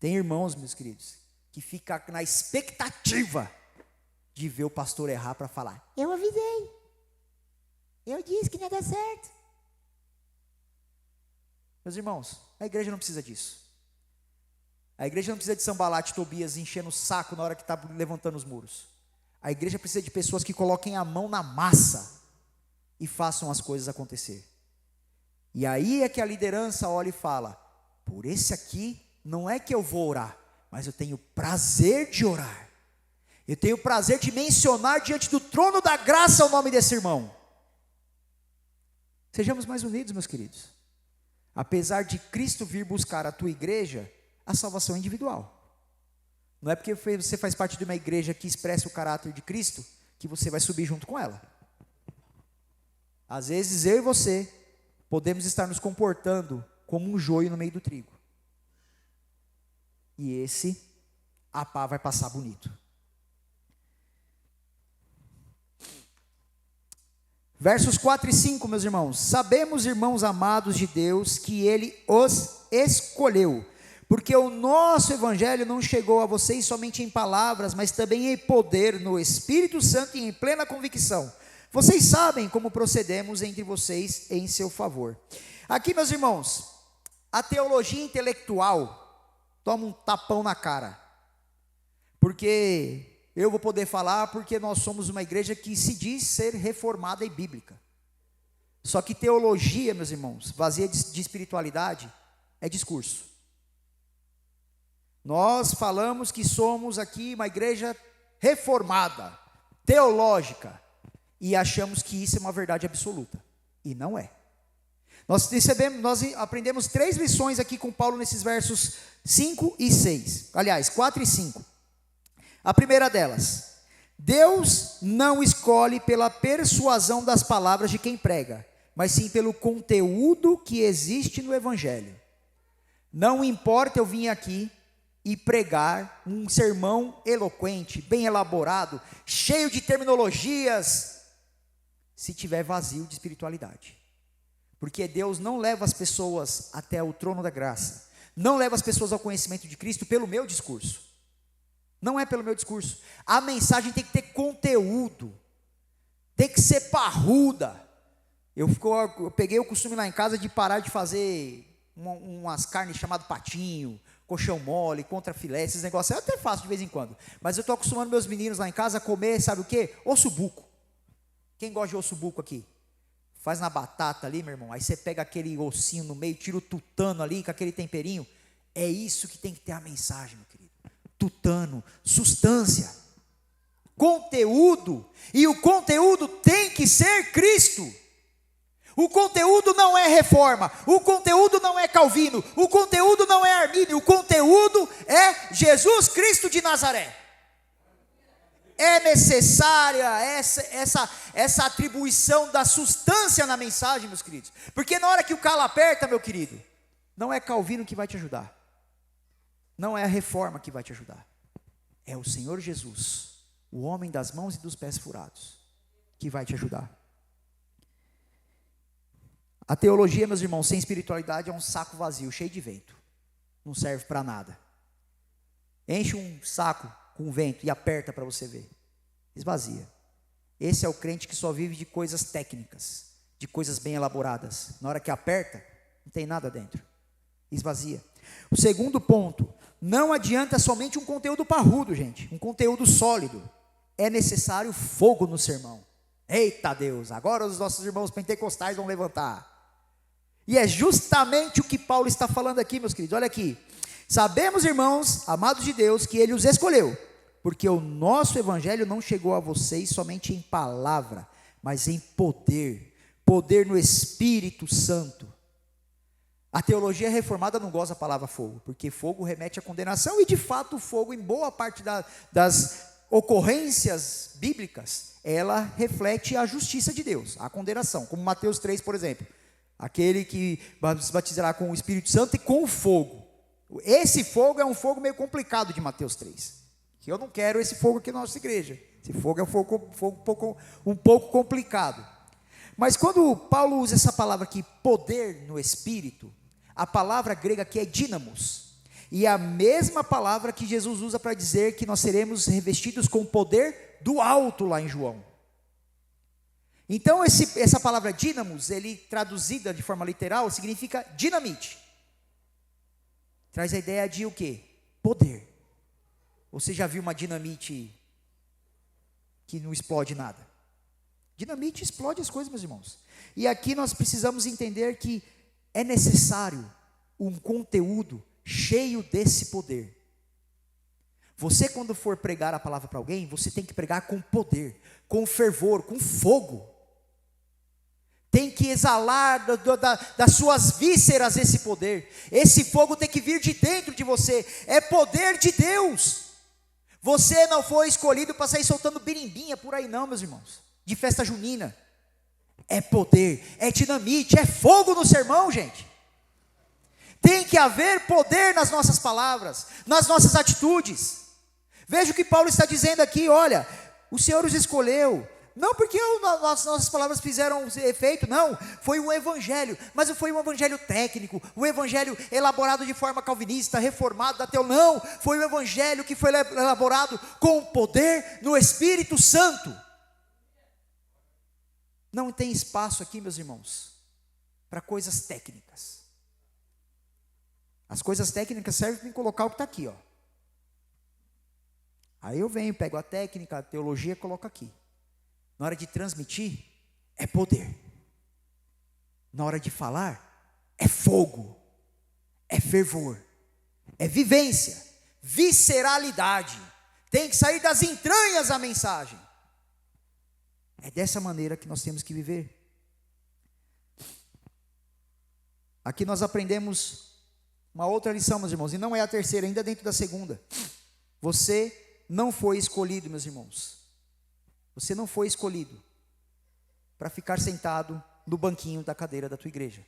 Tem irmãos, meus queridos, que ficam na expectativa de ver o pastor errar para falar, eu avisei, eu disse que não ia dar certo. Meus irmãos, a igreja não precisa disso. A igreja não precisa de Sambalat e Tobias enchendo o saco na hora que está levantando os muros. A igreja precisa de pessoas que coloquem a mão na massa e façam as coisas acontecer. E aí é que a liderança olha e fala, por esse aqui não é que eu vou orar, mas eu tenho prazer de orar. Eu tenho prazer de mencionar diante do trono da graça o nome desse irmão. Sejamos mais unidos, meus queridos. Apesar de Cristo vir buscar a tua igreja, a salvação é individual. Não é porque você faz parte de uma igreja que expressa o caráter de Cristo, que você vai subir junto com ela. Às vezes eu e você podemos estar nos comportando como um joio no meio do trigo. E a pá vai passar bonito. Versos 4 e 5, meus irmãos. Sabemos, irmãos amados de Deus, que Ele os escolheu, porque o nosso evangelho não chegou a vocês somente em palavras, mas também em poder, no Espírito Santo e em plena convicção. Vocês sabem como procedemos entre vocês em seu favor. Aqui, meus irmãos, a teologia intelectual toma um tapão na cara, porque eu vou poder falar porque nós somos uma igreja que se diz ser reformada e bíblica. Só que teologia, meus irmãos, vazia de espiritualidade, é discurso. Nós falamos que somos aqui uma igreja reformada, teológica, e achamos que isso é uma verdade absoluta, e não é. Nós aprendemos 3 lições aqui com Paulo nesses versos 5 e 6, aliás, 4 e 5. A primeira delas, Deus não escolhe pela persuasão das palavras de quem prega, mas sim pelo conteúdo que existe no evangelho. Não importa eu vir aqui e pregar um sermão eloquente, bem elaborado, cheio de terminologias, se tiver vazio de espiritualidade. Porque Deus não leva as pessoas até o trono da graça, não leva as pessoas ao conhecimento de Cristo pelo meu discurso. Não é pelo meu discurso. A mensagem tem que ter conteúdo, tem que ser parruda. Eu peguei o costume lá em casa de parar de fazer umas carnes chamadas patinho, colchão mole, contrafilé, esses negócios. Eu até faço de vez em quando, mas eu estou acostumando meus meninos lá em casa a comer, sabe o quê? Osso buco. Quem gosta de osso buco aqui? Faz na batata ali, meu irmão, aí você pega aquele ossinho no meio, tira o tutano ali com aquele temperinho. É isso que tem que ter a mensagem, meu querido. Tutano, substância, conteúdo, e o conteúdo tem que ser Cristo. O conteúdo não é reforma, o conteúdo não é Calvino, o conteúdo não é Armínio, o conteúdo é Jesus Cristo de Nazaré. É necessária essa atribuição da substância na mensagem, meus queridos, porque na hora que o calo aperta, meu querido, não é Calvino que vai te ajudar, não é a reforma que vai te ajudar, é o Senhor Jesus, o homem das mãos e dos pés furados, que vai te ajudar. A teologia, meus irmãos, sem espiritualidade é um saco vazio, cheio de vento, não serve para nada. Enche um saco com vento e aperta para você ver, esvazia. Esse é o crente que só vive de coisas técnicas, de coisas bem elaboradas. Na hora que aperta, não tem nada dentro, esvazia. O segundo ponto, não adianta somente um conteúdo parrudo, gente, um conteúdo sólido. É necessário fogo no sermão. Eita Deus, agora os nossos irmãos pentecostais vão levantar. E é justamente o que Paulo está falando aqui, meus queridos. Olha aqui. Sabemos, irmãos, amados de Deus, que Ele os escolheu, porque o nosso evangelho não chegou a vocês somente em palavra, mas em poder, poder no Espírito Santo. A teologia reformada não gosta da palavra fogo, porque fogo remete à condenação, e de fato o fogo, em boa parte das ocorrências bíblicas, ela reflete a justiça de Deus, a condenação, como Mateus 3, por exemplo, aquele que se batizará com o Espírito Santo e com o fogo. Esse fogo é um fogo meio complicado de Mateus 3, que eu não quero esse fogo aqui na nossa igreja. Esse fogo é um pouco complicado. Mas quando Paulo usa essa palavra aqui, poder no Espírito, a palavra grega aqui é dínamos, e é a mesma palavra que Jesus usa para dizer que nós seremos revestidos com o poder do alto lá em João. Então essa palavra dínamos, ele traduzida de forma literal, significa dinamite. Traz a ideia de o quê? Poder. Você já viu uma dinamite que não explode nada? Dinamite explode as coisas, meus irmãos. E aqui nós precisamos entender que é necessário um conteúdo cheio desse poder. Você, quando for pregar a palavra para alguém, você tem que pregar com poder, com fervor, com fogo. Tem que exalar das suas vísceras esse poder. Esse fogo tem que vir de dentro de você. É poder de Deus. Você não foi escolhido para sair soltando birimbinha por aí não, meus irmãos, de festa junina. É poder, é dinamite, é fogo no sermão, gente. Tem que haver poder nas nossas palavras, nas nossas atitudes. Veja o que Paulo está dizendo aqui, olha, o Senhor os escolheu, não porque nossas palavras fizeram efeito, não, foi um evangelho, mas foi um evangelho técnico, um evangelho elaborado de forma calvinista, reformado da teologia, não, foi um evangelho que foi elaborado com poder no Espírito Santo. Não tem espaço aqui, meus irmãos, para coisas técnicas. As coisas técnicas servem para colocar o que está aqui, ó. Aí eu venho, pego a técnica, a teologia, coloco aqui. Na hora de transmitir, é poder. Na hora de falar, é fogo, é fervor, é vivência, visceralidade. Tem que sair das entranhas a mensagem. É dessa maneira que nós temos que viver. Aqui nós aprendemos uma outra lição, meus irmãos, e não é a terceira, ainda dentro da segunda. Você não foi escolhido, meus irmãos. Você não foi escolhido para ficar sentado no banquinho da cadeira da tua igreja.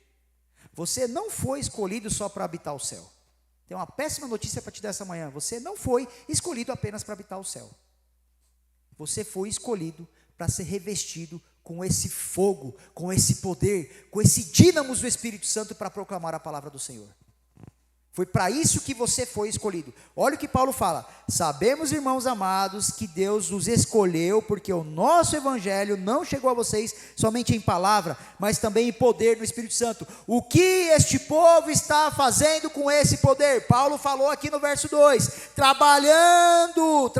Você não foi escolhido só para habitar o céu. Tem uma péssima notícia para te dar essa manhã. Você não foi escolhido apenas para habitar o céu. Você foi escolhido para ser revestido com esse fogo, com esse poder, com esse dínamos do Espírito Santo para proclamar a palavra do Senhor. Foi para isso que você foi escolhido. Olha o que Paulo fala. Sabemos, irmãos amados, que Deus os escolheu, porque o nosso evangelho não chegou a vocês somente em palavra, mas também em poder no Espírito Santo. O que este povo está fazendo com esse poder? Paulo falou aqui no verso 2, trabalhando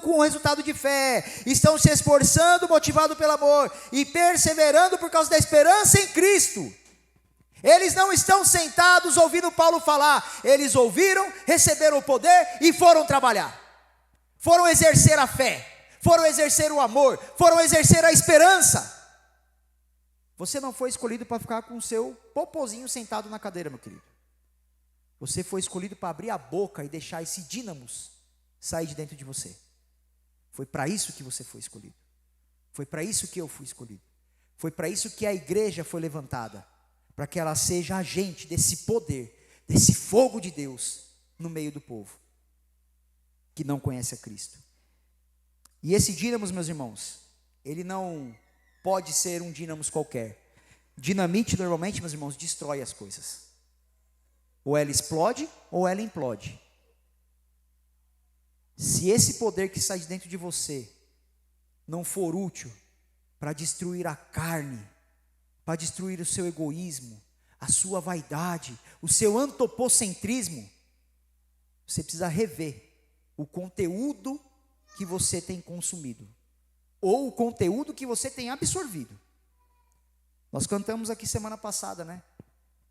com o resultado de fé, estão se esforçando, motivado pelo amor, e perseverando por causa da esperança em Cristo. Eles não estão sentados ouvindo Paulo falar, eles ouviram, receberam o poder e foram trabalhar. Foram exercer a fé, foram exercer o amor, foram exercer a esperança. Você não foi escolhido para ficar com o seu popozinho sentado na cadeira, meu querido. Você foi escolhido para abrir a boca e deixar esse dínamos sair de dentro de você. Foi para isso que você foi escolhido. Foi para isso que eu fui escolhido. Foi para isso que a igreja foi levantada. Para que ela seja agente desse poder, desse fogo de Deus no meio do povo que não conhece a Cristo. E esse dínamos, meus irmãos, ele não pode ser um dínamos qualquer. Dinamite normalmente, meus irmãos, destrói as coisas. Ou ela explode ou ela implode. Se esse poder que sai de dentro de você não for útil para destruir a carne, para destruir o seu egoísmo, a sua vaidade, o seu antropocentrismo, você precisa rever o conteúdo que você tem consumido. ou o conteúdo que você tem absorvido. Nós cantamos aqui semana passada, né?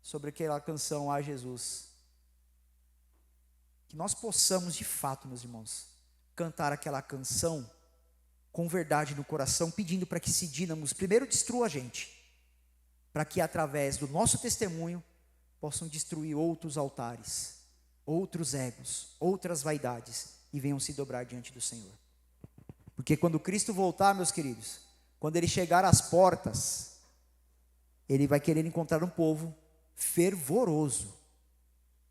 Sobre aquela canção A Jesus. Que nós possamos de fato, meus irmãos, cantar aquela canção com verdade no coração, pedindo para que esse dínamos primeiro destrua a gente, para que através do nosso testemunho possam destruir outros altares, outros egos, outras vaidades, e venham se dobrar diante do Senhor. Porque quando Cristo voltar, meus queridos, quando Ele chegar às portas, Ele vai querer encontrar um povo fervoroso,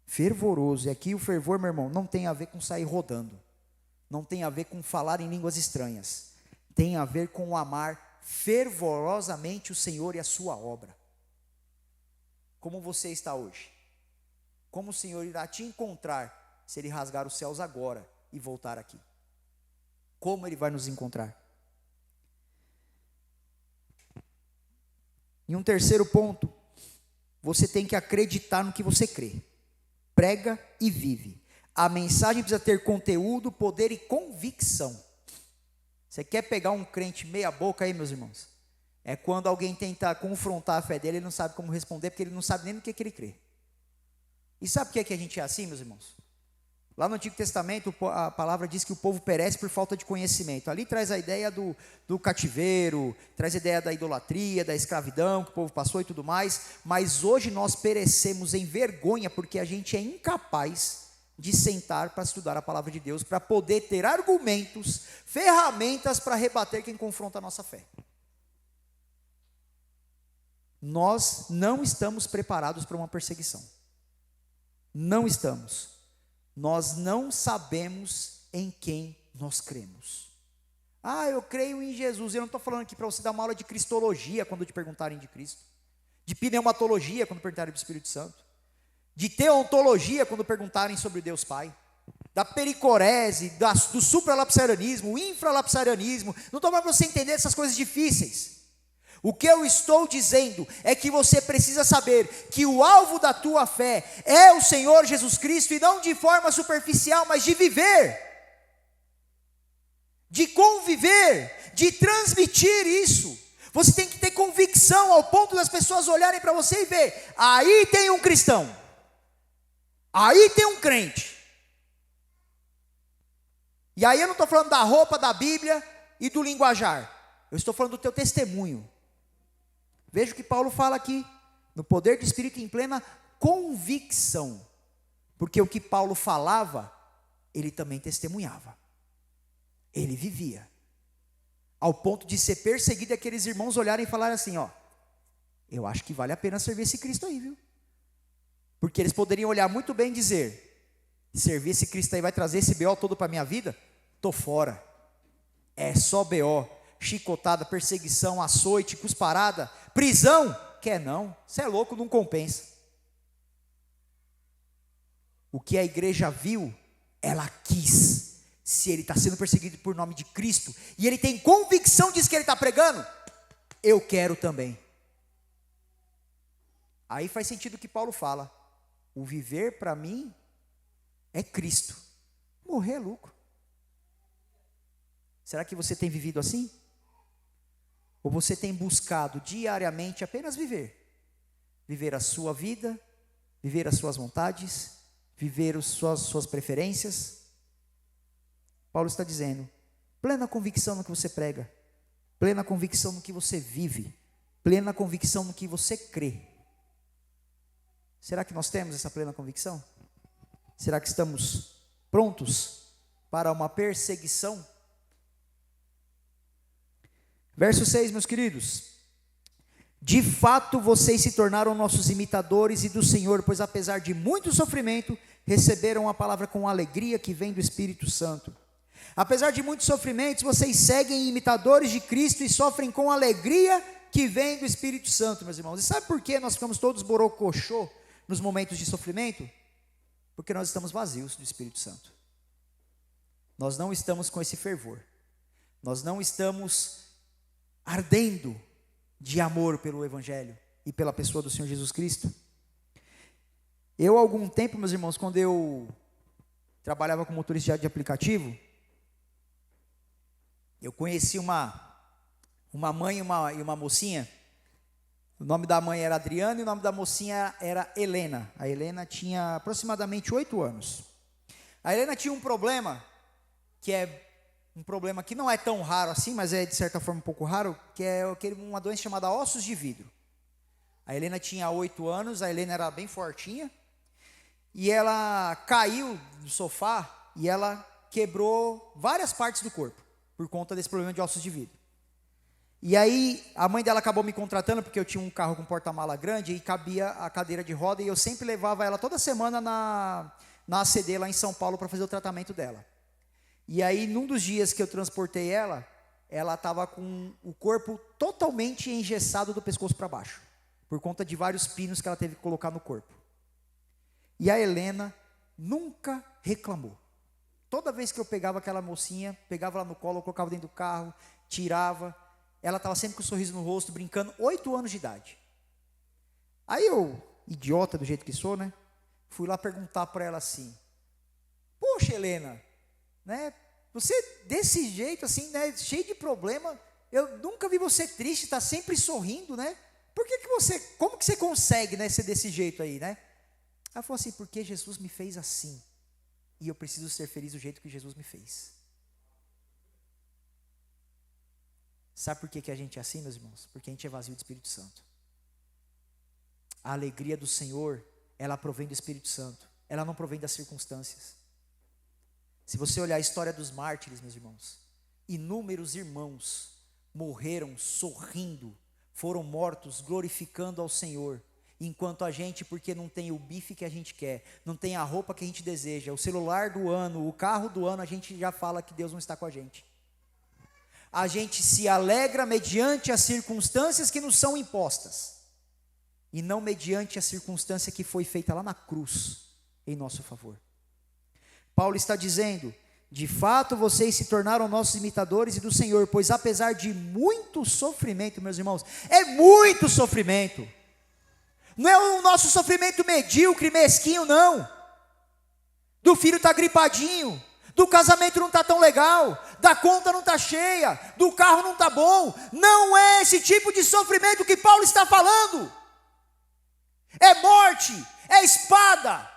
fervoroso, e aqui o fervor, meu irmão, não tem a ver com sair rodando, não tem a ver com falar em línguas estranhas, tem a ver com amar fervorosamente o Senhor e a sua obra. Como você está hoje? Como o Senhor irá te encontrar se Ele rasgar os céus agora e voltar aqui? Como Ele vai nos encontrar? E um terceiro ponto, você tem que acreditar no que você crê. Prega e vive. A mensagem precisa ter conteúdo, poder e convicção. Você quer pegar um crente meia boca aí, meus irmãos? É quando alguém tenta confrontar a fé dele, ele não sabe como responder, porque ele não sabe nem no que ele crê. E sabe por que a gente é assim, meus irmãos? Lá no Antigo Testamento, a palavra diz que o povo perece por falta de conhecimento. Ali traz a ideia do cativeiro, traz a ideia da idolatria, da escravidão que o povo passou e tudo mais. Mas hoje nós perecemos em vergonha, porque a gente é incapaz de sentar para estudar a palavra de Deus, para poder ter argumentos, ferramentas para rebater quem confronta a nossa fé. Nós não estamos preparados para uma perseguição. Não estamos. Nós não sabemos em quem nós cremos. Ah, eu creio em Jesus. Eu não estou falando aqui para você dar uma aula de cristologia quando te perguntarem de Cristo, de pneumatologia quando perguntarem do Espírito Santo, de teontologia quando perguntarem sobre Deus Pai, da pericorese, do supralapsarianismo, o infralapsarianismo. Não estou falando para você entender essas coisas difíceis. O que eu estou dizendo é que você precisa saber que o alvo da tua fé é o Senhor Jesus Cristo, e não de forma superficial, mas de viver, de conviver, de transmitir isso. Você tem que ter convicção ao ponto das pessoas olharem para você e ver, aí tem um cristão, aí tem um crente. E aí eu não estou falando da roupa, da Bíblia e do linguajar, eu estou falando do teu testemunho. Veja o que Paulo fala aqui, no poder do Espírito em plena convicção, porque o que Paulo falava, ele também testemunhava, ele vivia, ao ponto de ser perseguido, e aqueles irmãos olharem e falarem assim, ó, eu acho que vale a pena servir esse Cristo aí, viu? Porque eles poderiam olhar muito bem e dizer, servir esse Cristo aí vai trazer esse BO todo para a minha vida? Tô fora, é só BO, chicotada, perseguição, açoite, cusparada, prisão, quer não, você é louco, não compensa. O que a igreja viu, ela quis. Se ele está sendo perseguido por nome de Cristo, e ele tem convicção disso que ele está pregando, eu quero também. Aí faz sentido o que Paulo fala, o viver para mim é Cristo, morrer é lucro. Será que você tem vivido assim? Ou você tem buscado diariamente apenas viver? Viver a sua vida, viver as suas vontades, viver as suas preferências? Paulo está dizendo, plena convicção no que você prega, plena convicção no que você vive, plena convicção no que você crê. Será que nós temos essa plena convicção? Será que estamos prontos para uma perseguição? Verso 6, meus queridos, de fato vocês se tornaram nossos imitadores e do Senhor, pois apesar de muito sofrimento, receberam a palavra com alegria que vem do Espírito Santo. Apesar de muitos sofrimentos, vocês seguem imitadores de Cristo e sofrem com alegria que vem do Espírito Santo, meus irmãos. E sabe por que nós ficamos todos borocochô nos momentos de sofrimento? Porque nós estamos vazios do Espírito Santo. Nós não estamos com esse fervor. Nós não estamos ardendo de amor pelo Evangelho e pela pessoa do Senhor Jesus Cristo. Eu, há algum tempo, meus irmãos, quando eu trabalhava como motorista de aplicativo, eu conheci uma uma mãe e uma mocinha. O nome da mãe era Adriana e o nome da mocinha era Helena. A Helena tinha aproximadamente 8 anos. A Helena tinha um problema, que é um problema que não é tão raro assim, mas é de certa forma um pouco raro, que é uma doença chamada ossos de vidro. A Helena tinha 8 anos, a Helena era bem fortinha, e ela caiu do sofá e ela quebrou várias partes do corpo, por conta desse problema de ossos de vidro. E aí, a mãe dela acabou me contratando, porque eu tinha um carro com porta-mala grande, e cabia a cadeira de roda, e eu sempre levava ela toda semana na ACD, lá em São Paulo, para fazer o tratamento dela. E aí, num dos dias que eu transportei ela estava com o corpo totalmente engessado do pescoço para baixo, por conta de vários pinos que ela teve que colocar no corpo. E a Helena nunca reclamou. Toda vez que eu pegava aquela mocinha, pegava ela no colo, eu colocava dentro do carro, tirava, ela estava sempre com um sorriso no rosto, brincando, 8 anos de idade. Aí eu, idiota do jeito que sou, né, fui lá perguntar para ela assim: poxa, Helena, né, você desse jeito assim, né, cheio de problema, eu nunca vi você triste, está sempre sorrindo, né? Como que você consegue, né, ser desse jeito aí, né? Ela falou assim: porque Jesus me fez assim, e eu preciso ser feliz do jeito que Jesus me fez. Sabe por que a gente é assim, meus irmãos? Porque a gente é vazio do Espírito Santo. A alegria do Senhor, ela provém do Espírito Santo, ela não provém das circunstâncias. Se você olhar a história dos mártires, meus irmãos, inúmeros irmãos morreram sorrindo, foram mortos glorificando ao Senhor, enquanto a gente, porque não tem o bife que a gente quer, não tem a roupa que a gente deseja, o celular do ano, o carro do ano, a gente já fala que Deus não está com a gente. A gente se alegra mediante as circunstâncias que nos são impostas, e não mediante a circunstância que foi feita lá na cruz, em nosso favor. Paulo está dizendo: de fato vocês se tornaram nossos imitadores e do Senhor, pois apesar de muito sofrimento, meus irmãos, é muito sofrimento, não é o nosso sofrimento medíocre, mesquinho, não, do filho estar gripadinho, do casamento não está tão legal, da conta não está cheia, do carro não está bom. Não é esse tipo de sofrimento que Paulo está falando. É morte, é espada.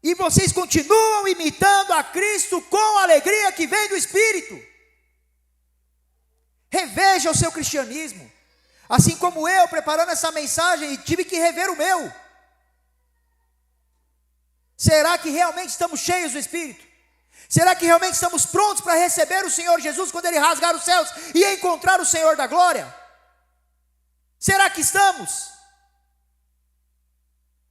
E vocês continuam imitando a Cristo com a alegria que vem do Espírito. Reveja o seu cristianismo. Assim como eu, preparando essa mensagem, tive que rever o meu. Será que realmente estamos cheios do Espírito? Será que realmente estamos prontos para receber o Senhor Jesus quando Ele rasgar os céus e encontrar o Senhor da glória? Será que estamos?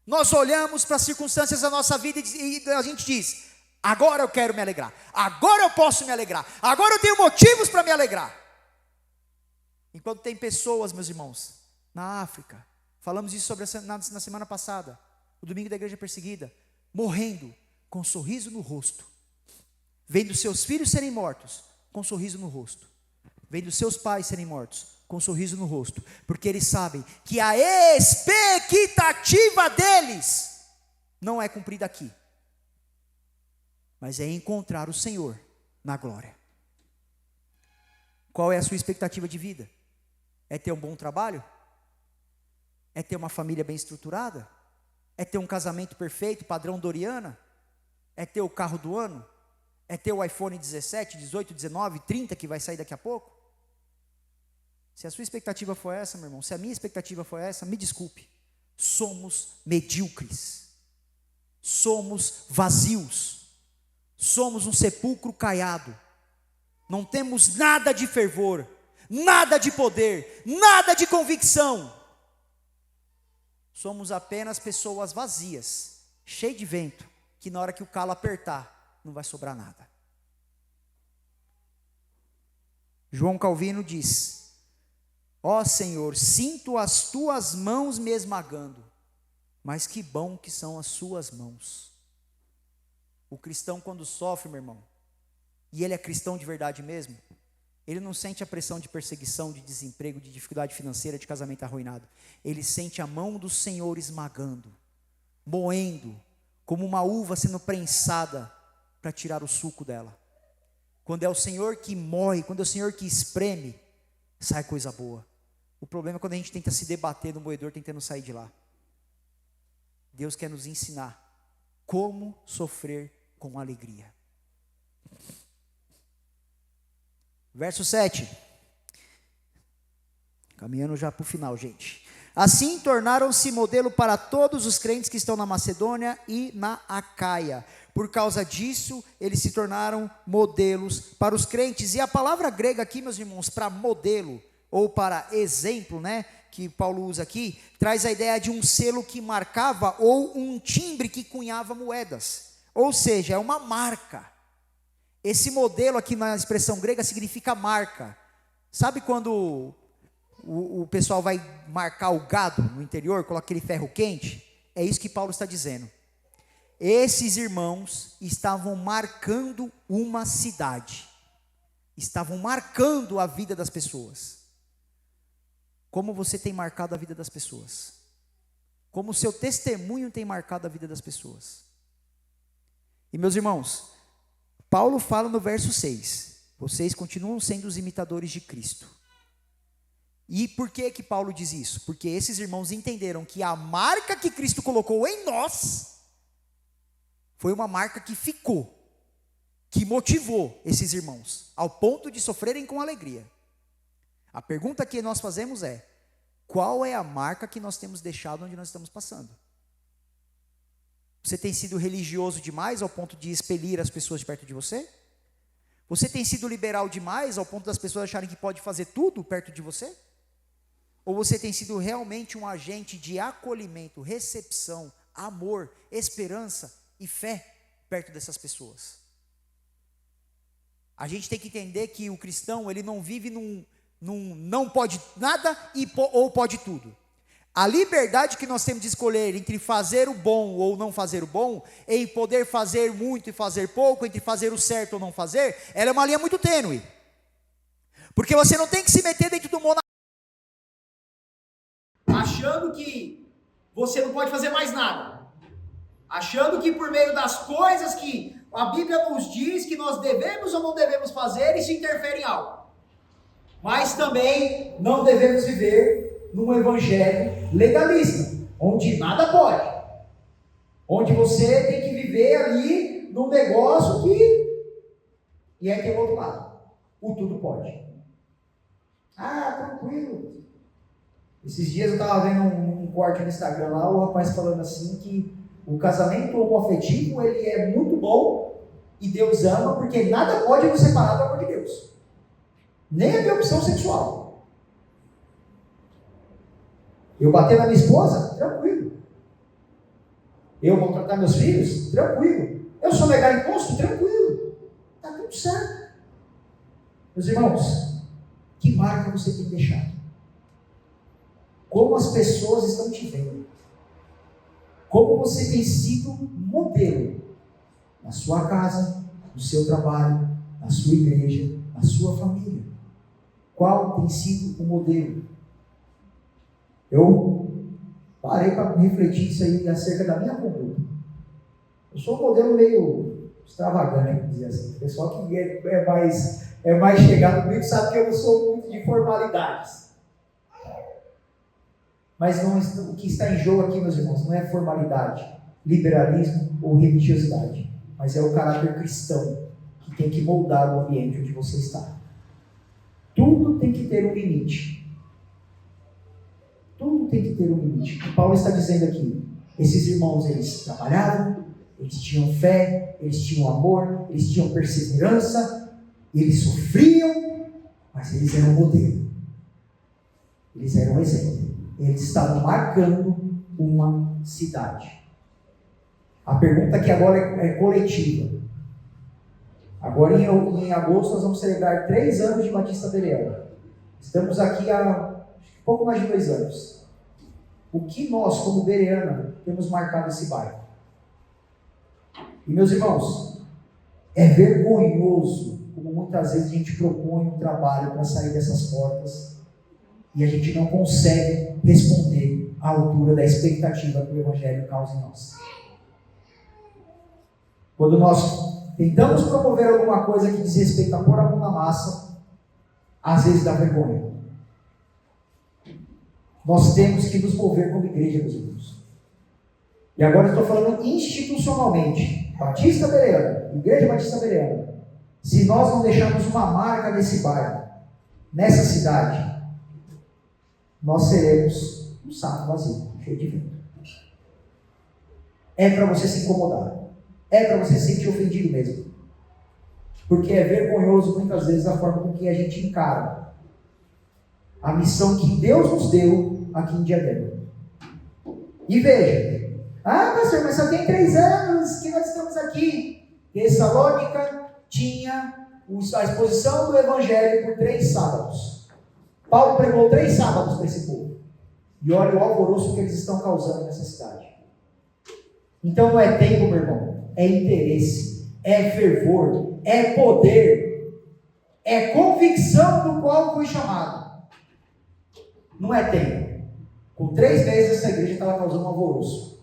Nós olhamos para as circunstâncias da nossa vida e a gente diz: agora eu quero me alegrar, agora eu posso me alegrar, agora eu tenho motivos para me alegrar. Enquanto tem pessoas, meus irmãos, na África, falamos isso na semana passada, o domingo da igreja perseguida, morrendo com um sorriso no rosto, vendo seus filhos serem mortos com um sorriso no rosto, vendo seus pais serem mortos com um sorriso no rosto, porque eles sabem que a expectativa deles não é cumprida aqui, mas é encontrar o Senhor na glória. Qual é a sua expectativa de vida? É ter um bom trabalho? É ter uma família bem estruturada? É ter um casamento perfeito, padrão Doriana? É ter o carro do ano? É ter o iPhone 17, 18, 19, 30 que vai sair daqui a pouco? Se a sua expectativa foi essa, meu irmão, se a minha expectativa foi essa, me desculpe, somos medíocres, somos vazios, somos um sepulcro caiado, não temos nada de fervor, nada de poder, nada de convicção. Somos apenas pessoas vazias, cheias de vento, que na hora que o calo apertar, não vai sobrar nada. João Calvino diz: ó Senhor, sinto as tuas mãos me esmagando, mas que bom que são as suas mãos. O cristão, quando sofre, meu irmão, e ele é cristão de verdade mesmo, ele não sente a pressão de perseguição, de desemprego, de dificuldade financeira, de casamento arruinado. Ele sente a mão do Senhor esmagando, moendo, como uma uva sendo prensada para tirar o suco dela. Quando é o Senhor que moe, quando é o Senhor que espreme, sai coisa boa. O problema é quando a gente tenta se debater no moedor tentando sair de lá. Deus quer nos ensinar como sofrer com alegria. Verso 7. Caminhando já para o final, gente. Assim tornaram-se modelo para todos os crentes que estão na Macedônia e na Acaia. Por causa disso, eles se tornaram modelos para os crentes. E a palavra grega aqui, meus irmãos, para modelo, ou para exemplo, né, que Paulo usa aqui, traz a ideia de um selo que marcava, ou um timbre que cunhava moedas. Ou seja, é uma marca. Esse modelo aqui na expressão grega significa marca. Sabe quando o pessoal vai marcar o gado no interior, coloca aquele ferro quente? É isso que Paulo está dizendo. Esses irmãos estavam marcando uma cidade, estavam marcando a vida das pessoas. Como você tem marcado a vida das pessoas? Como o seu testemunho tem marcado a vida das pessoas? E meus irmãos, Paulo fala no verso 6, vocês continuam sendo os imitadores de Cristo. E por que que Paulo diz isso? Porque esses irmãos entenderam que a marca que Cristo colocou em nós foi uma marca que ficou, que motivou esses irmãos ao ponto de sofrerem com alegria. A pergunta que nós fazemos é: qual é a marca que nós temos deixado onde nós estamos passando? Você tem sido religioso demais ao ponto de expelir as pessoas de perto de você? Você tem sido liberal demais ao ponto das pessoas acharem que pode fazer tudo perto de você? Ou você tem sido realmente um agente de acolhimento, recepção, amor, esperança e fé perto dessas pessoas? A gente tem que entender que o cristão, ele não vive num não pode nada ou pode tudo. A liberdade que nós temos de escolher entre fazer o bom ou não fazer o bom, em poder fazer muito e fazer pouco, entre fazer o certo ou não fazer, ela é uma linha muito tênue. Porque você não tem que se meter dentro do monastério achando que você não pode fazer mais nada, achando que por meio das coisas que a Bíblia nos diz que nós devemos ou não devemos fazer, isso interfere em algo. Mas também não devemos viver num evangelho legalista, onde nada pode, onde você tem que viver ali num negócio e aí tem o outro lado, o tudo pode. Tranquilo. Esses dias eu estava vendo um corte no Instagram lá, o rapaz falando assim que o casamento homoafetivo, ele é muito bom e Deus ama, porque nada pode nos separar do amor de Deus, nem a minha opção sexual. Eu bater na minha esposa? Tranquilo. Eu maltratar meus filhos? Tranquilo. Eu sou negar imposto? Tranquilo. Está tudo certo. Meus irmãos, que marca você tem deixado? Como as pessoas estão te vendo? Como você tem sido modelo na sua casa, no seu trabalho, na sua igreja, na sua família? Qual tem sido o modelo? Eu parei para refletir isso aí acerca da minha conduta. Eu sou um modelo meio extravagante, vamos dizer assim. O pessoal que é mais chegado comigo sabe que eu não sou muito de formalidades. Mas não, o que está em jogo aqui, meus irmãos, não é formalidade, liberalismo ou religiosidade, mas é o caráter cristão que tem que moldar o ambiente onde você está. Tudo tem que ter um limite. Tudo tem que ter um limite. O Paulo está dizendo aqui, esses irmãos, eles trabalhavam, eles tinham fé, eles tinham amor, eles tinham perseverança, eles sofriam, mas eles eram modelo. Eles eram exemplo. Eles estavam marcando uma cidade. A pergunta aqui agora é coletiva. Agora em agosto nós vamos celebrar 3 anos de Batista Bereana. Estamos aqui há pouco mais de 2 anos. O que nós, como Bereana, temos marcado esse bairro? E meus irmãos, é vergonhoso como muitas vezes a gente propõe um trabalho para sair dessas portas e a gente não consegue responder à altura da expectativa que o Evangelho causa em nós. Quando nós tentamos promover alguma coisa que diz respeito a pôr a mão na massa, às vezes dá vergonha. Nós temos que nos mover como igreja, meus irmãos. E agora eu estou falando institucionalmente. Batista Bereana, Igreja Batista Bereana. Se nós não deixarmos uma marca nesse bairro, nessa cidade, nós seremos um saco vazio, cheio de vento. É para você se incomodar. É para você se sentir ofendido mesmo. Porque é vergonhoso muitas vezes a forma com que a gente encara a missão que Deus nos deu aqui em Diadema. E veja, pastor, mas só tem 3 anos que nós estamos aqui. Tessalônica tinha a exposição do Evangelho por 3 sábados. Paulo pregou 3 sábados para esse povo. E olha o alvoroço que eles estão causando nessa cidade. Então não é tempo, meu irmão, é interesse, é fervor, é poder, é convicção do qual fui chamado. Não é tempo. Com 3 meses essa igreja estava causando um alvoroço.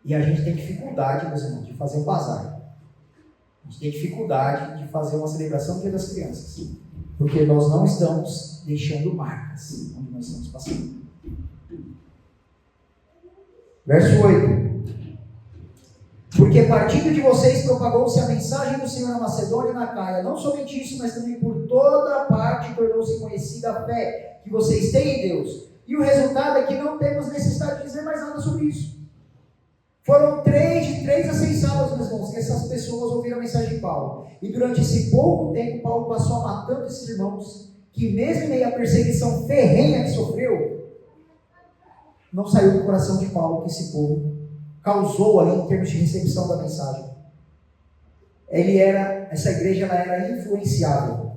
E a gente tem dificuldade, meus irmãos, de fazer um bazar. A gente tem dificuldade de fazer uma celebração do Dia das Crianças. Porque nós não estamos deixando marcas onde nós estamos passando. Verso 8. Porque partindo de vocês propagou-se a mensagem do Senhor na Macedônia e na Caia. Não somente isso, mas também por toda a parte tornou-se conhecida a fé que vocês têm em Deus. E o resultado é que não temos necessidade de dizer mais nada sobre isso. Foram de 3 a 6 sábados, meus irmãos, que essas pessoas ouviram a mensagem de Paulo. E durante esse pouco tempo, Paulo passou a matando esses irmãos, que mesmo em meio à perseguição ferrenha que sofreu, não saiu do coração de Paulo que esse povo causou ali em termos de recepção da mensagem. Essa igreja ela era influenciável.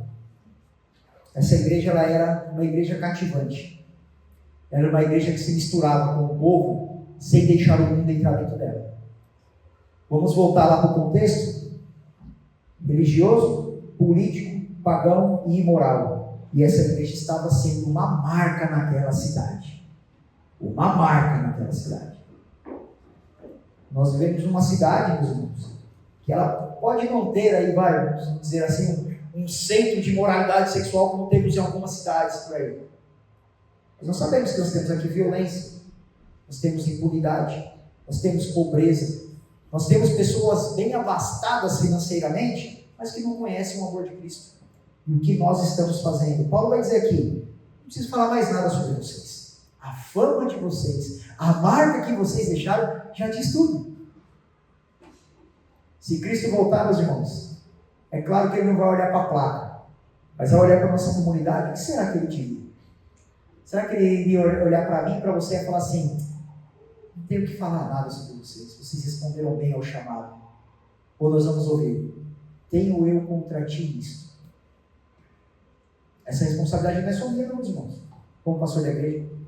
Essa igreja ela era uma igreja cativante. Era uma igreja que se misturava com o povo sem deixar o mundo entrar dentro dela. Vamos voltar lá para o contexto? Religioso, político, pagão e imoral. E essa igreja estava sendo uma marca naquela cidade. Uma marca naquela cidade. Nós vivemos numa cidade, meus irmãos, que ela pode não ter aí, vamos dizer assim, um centro de moralidade sexual como temos em algumas cidades por aí. Mas nós sabemos que nós temos aqui violência, nós temos impunidade, nós temos pobreza, nós temos pessoas bem abastadas financeiramente, mas que não conhecem o amor de Cristo. E o que nós estamos fazendo? Paulo vai dizer aqui, não preciso falar mais nada sobre vocês. A fama de vocês, a marca que vocês deixaram, já diz tudo. Se Cristo voltar, meus irmãos, é claro que Ele não vai olhar para a placa, mas vai olhar para a nossa comunidade. O que será que Ele diria? Será que Ele iria olhar para mim e para você e falar assim: não tenho que falar nada sobre vocês responderam bem ao chamado? Ou nós vamos ouvir: tenho eu contra ti nisto? Essa responsabilidade não é só minha, não, meus irmãos, como pastor da igreja.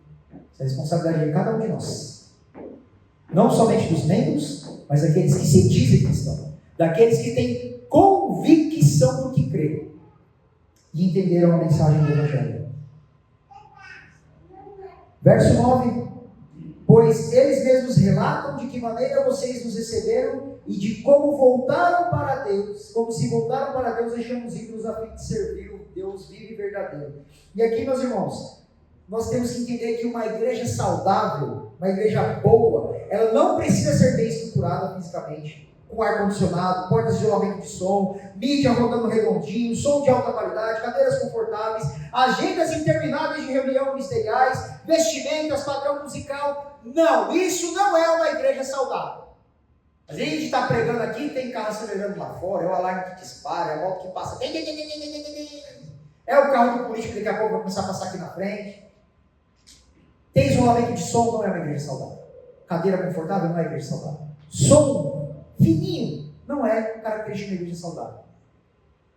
Essa responsabilidade é de cada um de nós. Não somente dos membros, mas daqueles que se dizem cristãos. Daqueles que têm convicção do que creem. E entenderam a mensagem do Evangelho. Verso 9. Pois eles mesmos relatam de que maneira vocês nos receberam e de como voltaram para Deus, como se voltaram para Deus, deixando os ídolos a fim de servir o Deus vivo e verdadeiro. E aqui, meus irmãos, nós temos que entender que uma igreja saudável, uma igreja boa, ela não precisa ser bem estruturada fisicamente, com ar-condicionado, portas de isolamento de som, mídia rodando redondinho, som de alta qualidade, cadeiras confortáveis, agendas intermináveis de reunião ministeriais, vestimentas, padrão musical. Não, isso não é uma igreja saudável. A gente está pregando aqui, tem carro acelerando lá fora, é o alarme que dispara, é a moto que passa, é o carro do político que daqui a pouco vai começar a passar aqui na frente. Tem isolamento de som, não é uma igreja saudável. Cadeira confortável, não é igreja saudável. Som fininho, não é característica de uma igreja saudável.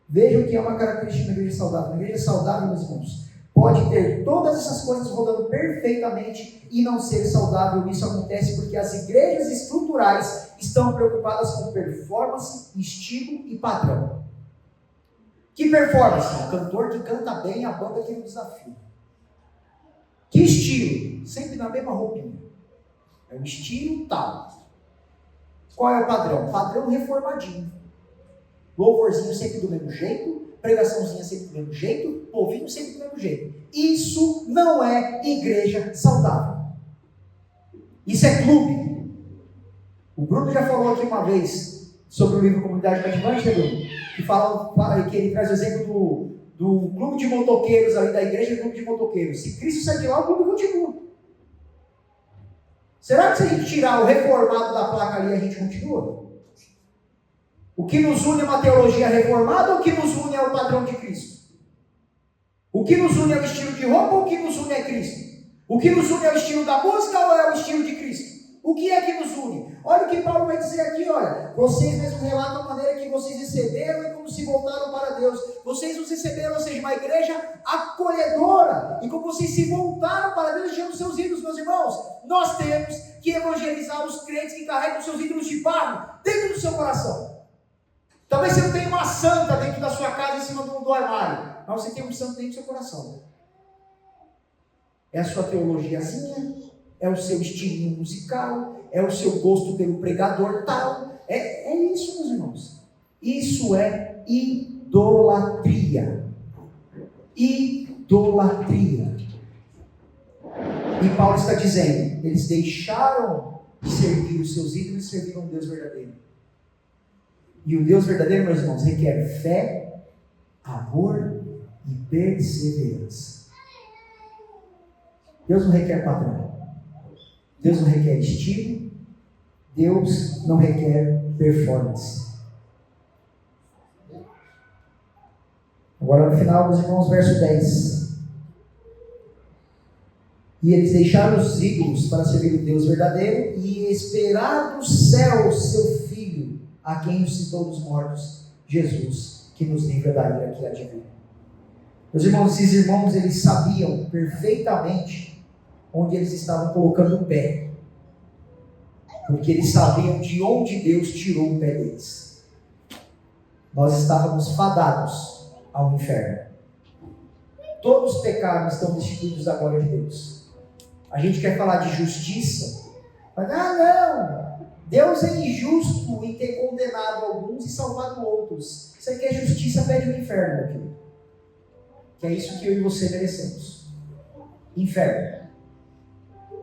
Veja o que é uma característica de uma igreja saudável. Uma igreja saudável, meus irmãos, pode ter todas essas coisas rodando perfeitamente e não ser saudável. Isso acontece porque as igrejas estruturais estão preocupadas com performance, estilo e padrão. Que performance? O cantor que canta bem, a banda que não desafia. Que estilo? Sempre na mesma roupinha. É um estilo tal. Qual é o padrão? Padrão reformadinho. Louvorzinho sempre do mesmo jeito, pregaçãozinha sempre do mesmo jeito, povinho sempre do mesmo jeito. Isso não é igreja saudável. Isso é clube. O Bruno já falou aqui uma vez sobre o livro Comunidade Cativante, né, Bruno? Que ele traz o exemplo do clube de motoqueiros ali da igreja, clube de motoqueiros. Se Cristo sai de lá, o clube continua. Será que se a gente tirar o reformado da placa ali, a gente continua? O que nos une é uma teologia reformada ou o que nos une é o padrão de Cristo? O que nos une é o estilo de roupa ou o que nos une é Cristo? O que nos une é o estilo da música ou é o estilo de Cristo? O que é que nos une? Olha o que Paulo vai dizer aqui, olha. Vocês mesmos relatam a maneira que vocês receberam e como se voltaram para Deus. Vocês nos receberam, ou seja, uma igreja acolhedora. E como vocês se voltaram para Deus, deixando seus ídolos, meus irmãos. Nós temos que evangelizar os crentes que carregam seus ídolos de barro dentro do seu coração. Talvez você não tenha uma santa dentro da sua casa, em cima do armário. Mas você tem um santo dentro do seu coração. É a sua teologiazinha, é o seu estilinho musical, é o seu gosto pelo pregador tal. É isso, meus irmãos. Isso é idolatria. Idolatria. E Paulo está dizendo, eles deixaram de servir os seus ídolos e serviram um Deus verdadeiro. E o Deus verdadeiro, meus irmãos, requer fé, amor e perseverança. Deus não requer padrão. Deus não requer estilo. Deus não requer performance. Agora no final, meus irmãos, verso 10. E eles deixaram os ídolos para servir o Deus verdadeiro e esperar do céu seu Filho, a quem ressuscitou dos mortos, Jesus, que nos livra da ira que há de vir. Meus irmãos, esses irmãos, eles sabiam perfeitamente onde eles estavam colocando o pé, porque eles sabiam de onde Deus tirou o pé deles. Nós estávamos fadados ao inferno. Todos os pecados estão destituídos da glória de Deus. A gente quer falar de justiça, mas não, Deus é injusto em ter condenado alguns e salvado outros. Você quer justiça, pede o inferno, meu querido. Que é isso que eu e você merecemos. Inferno.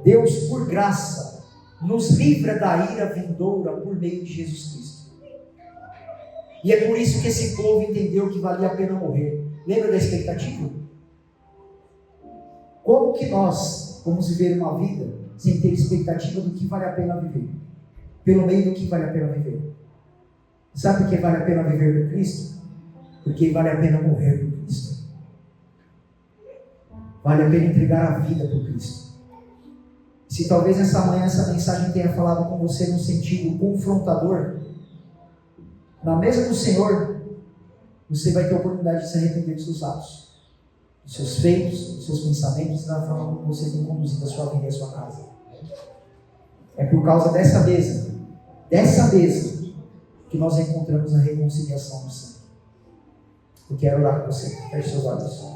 Deus, por graça, nos livra da ira vindoura por meio de Jesus Cristo. E é por isso que esse povo entendeu que valia a pena morrer. Lembra da expectativa? Como que nós vamos viver uma vida sem ter expectativa do que vale a pena viver? Pelo meio do que vale a pena viver. Sabe por que vale a pena viver por Cristo? Porque vale a pena morrer por Cristo. Vale a pena entregar a vida por Cristo. Se talvez essa manhã essa mensagem tenha falado com você num sentido confrontador, na mesa do Senhor, você vai ter a oportunidade de se arrepender dos seus atos, dos seus feitos, dos seus pensamentos, da forma como você tem conduzido a sua vida e a sua casa. É por causa dessa mesa, que nós encontramos a reconciliação do Senhor. Eu quero orar com você. Feche seus olhos.